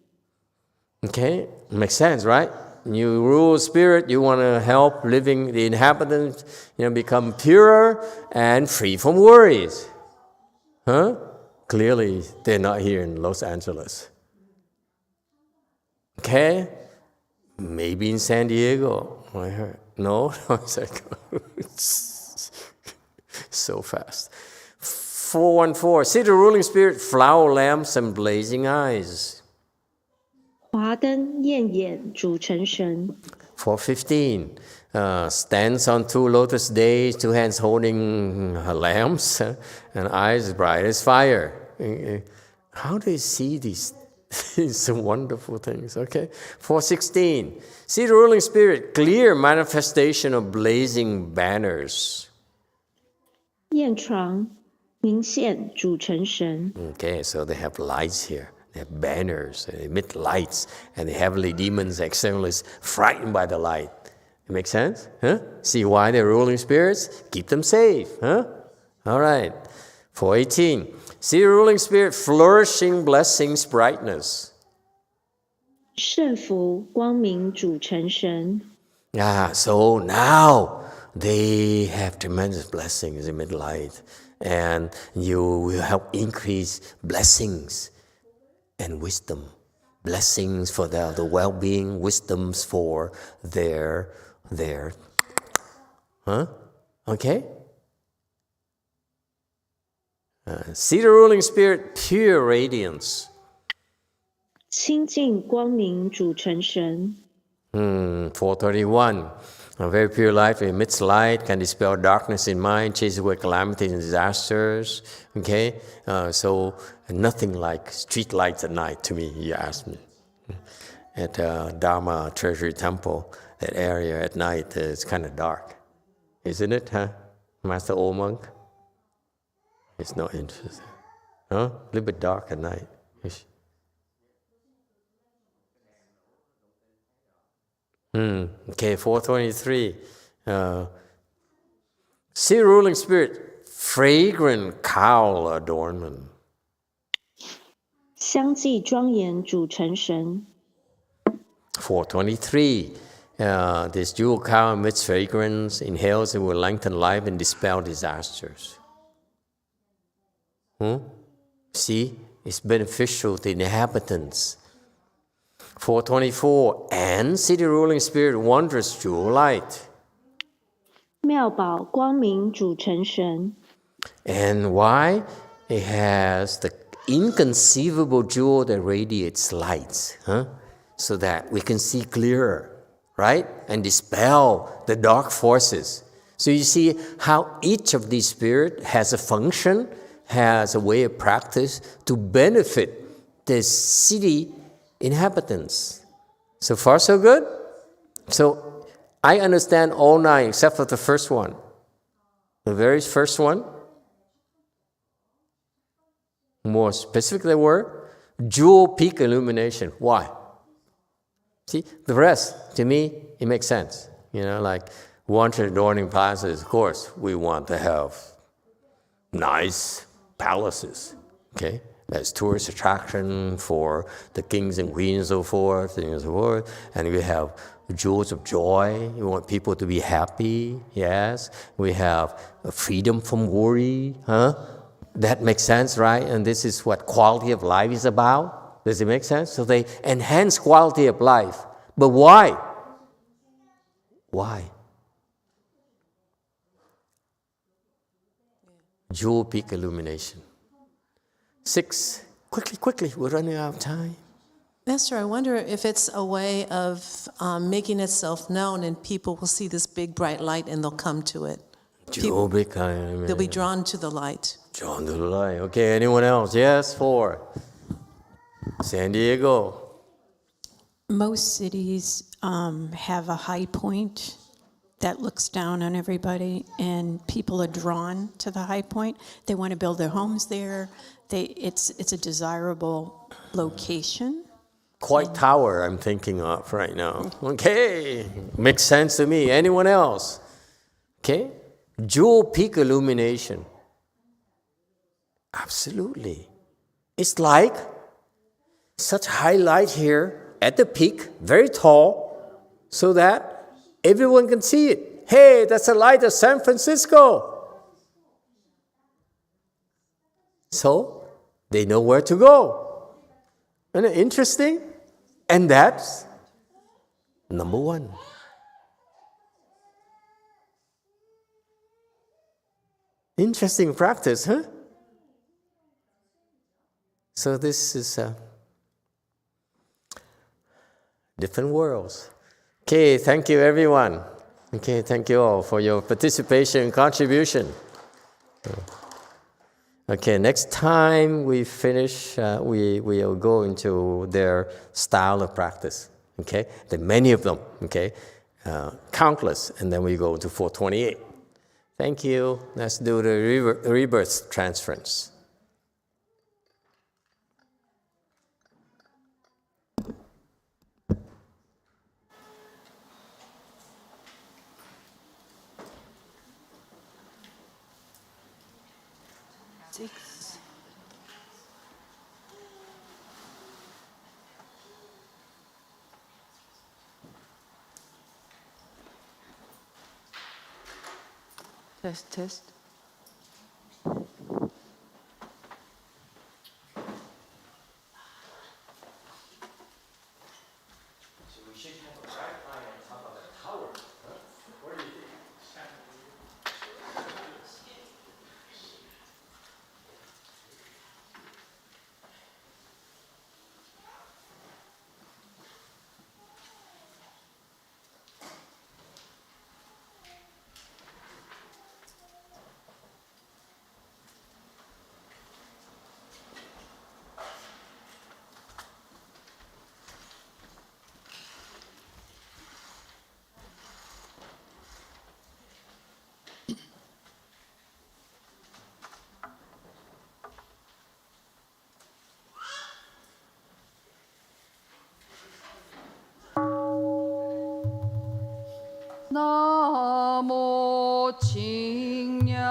Okay, makes sense, right? You rule spirit, you want to help living the inhabitants, become purer and free from worries. Huh? Clearly, they're not here in Los Angeles. Okay? Maybe in San Diego, I heard. No? So fast. 414. City ruling spirit, flower lamps and blazing eyes. 华灯焰眼主成神。 415. Stands on two lotus days, two hands holding lamps and eyes bright as fire. How do you see these wonderful things? Okay. 416. See the ruling spirit, clear manifestation of blazing banners. 焰床明现主成神。 Okay, so they have lights here. They have banners, they emit lights, and the heavenly demons externally is frightened by the light. It makes sense? Huh? See why they're ruling spirits? Keep them safe. Huh? All right. 418. See the ruling spirit flourishing blessings, brightness. 圣福光明主成神。 So now they have tremendous blessings, emit light, and you will help increase blessings and wisdom. Blessings for the well-being, wisdoms for their Huh? Okay? See the ruling spirit, pure radiance. 清净光明主成神。431. A very pure life emits light, can dispel darkness in mind, chases away calamities and disasters. Okay? So nothing like street lights at night to me, you asked me. At Dharma Treasury Temple, that area at night is kind of dark. Isn't it, huh? Master Old Monk? It's not interesting. Huh? A little bit dark at night. Okay, 423. See ruling spirit, fragrant cowl adornment. 相继庄严主成神。423. This jewel cowl emits fragrance, inhales, it will lengthen life and dispel disasters. See, it's beneficial to the inhabitants. 424. And see the ruling spirit, wondrous jewel light. 妙宝光明主成神。 And why? It has the inconceivable jewel that radiates lights, so that we can see clearer, right? And dispel the dark forces. So you see how each of these spirits has a function, has a way of practice to benefit the city inhabitants. So far, so good? So I understand all 9 except for the first one. The very first one, more specific they were, jewel peak illumination. Why? See, the rest, to me, it makes sense. You know, like wanted adorning palaces, of course, we want to have nice palaces, okay? As tourist attraction for the kings and queens and so forth, and so forth. And we have jewels of joy. We want people to be happy, yes. We have freedom from worry, That makes sense, right? And this is what quality of life is about. Does it make sense? So they enhance quality of life. But why? Why? Jewel peak illumination. 6. Quickly, we're running out of time. Master, I wonder if it's a way of making itself known and people will see this big bright light and they'll come to it. Jewel peak illumination. They'll be drawn to the light. Drawn to the light. Okay, anyone else? Yes, 4. San Diego. Most cities have a high point that looks down on everybody, and people are drawn to the high point. They want to build their homes there. It's a desirable location. White Tower, I'm thinking of right now. Okay, makes sense to me. Anyone else? Okay, jewel peak illumination. Absolutely. It's like such high light here at the peak, very tall, so that everyone can see it. Hey, that's the light of San Francisco. So they know where to go. Isn't it interesting? And that's number 1. Interesting practice, huh? So this is different worlds. Okay, thank you everyone. Okay, thank you all for your participation and contribution. Okay, next time we finish, we will go into their style of practice. Okay, there are many of them. Okay, countless, and then we go to 428. Thank you. Let's do the rebirth transference. Test. So we should have a bright light on top of the tower. What do you think? 南无清凉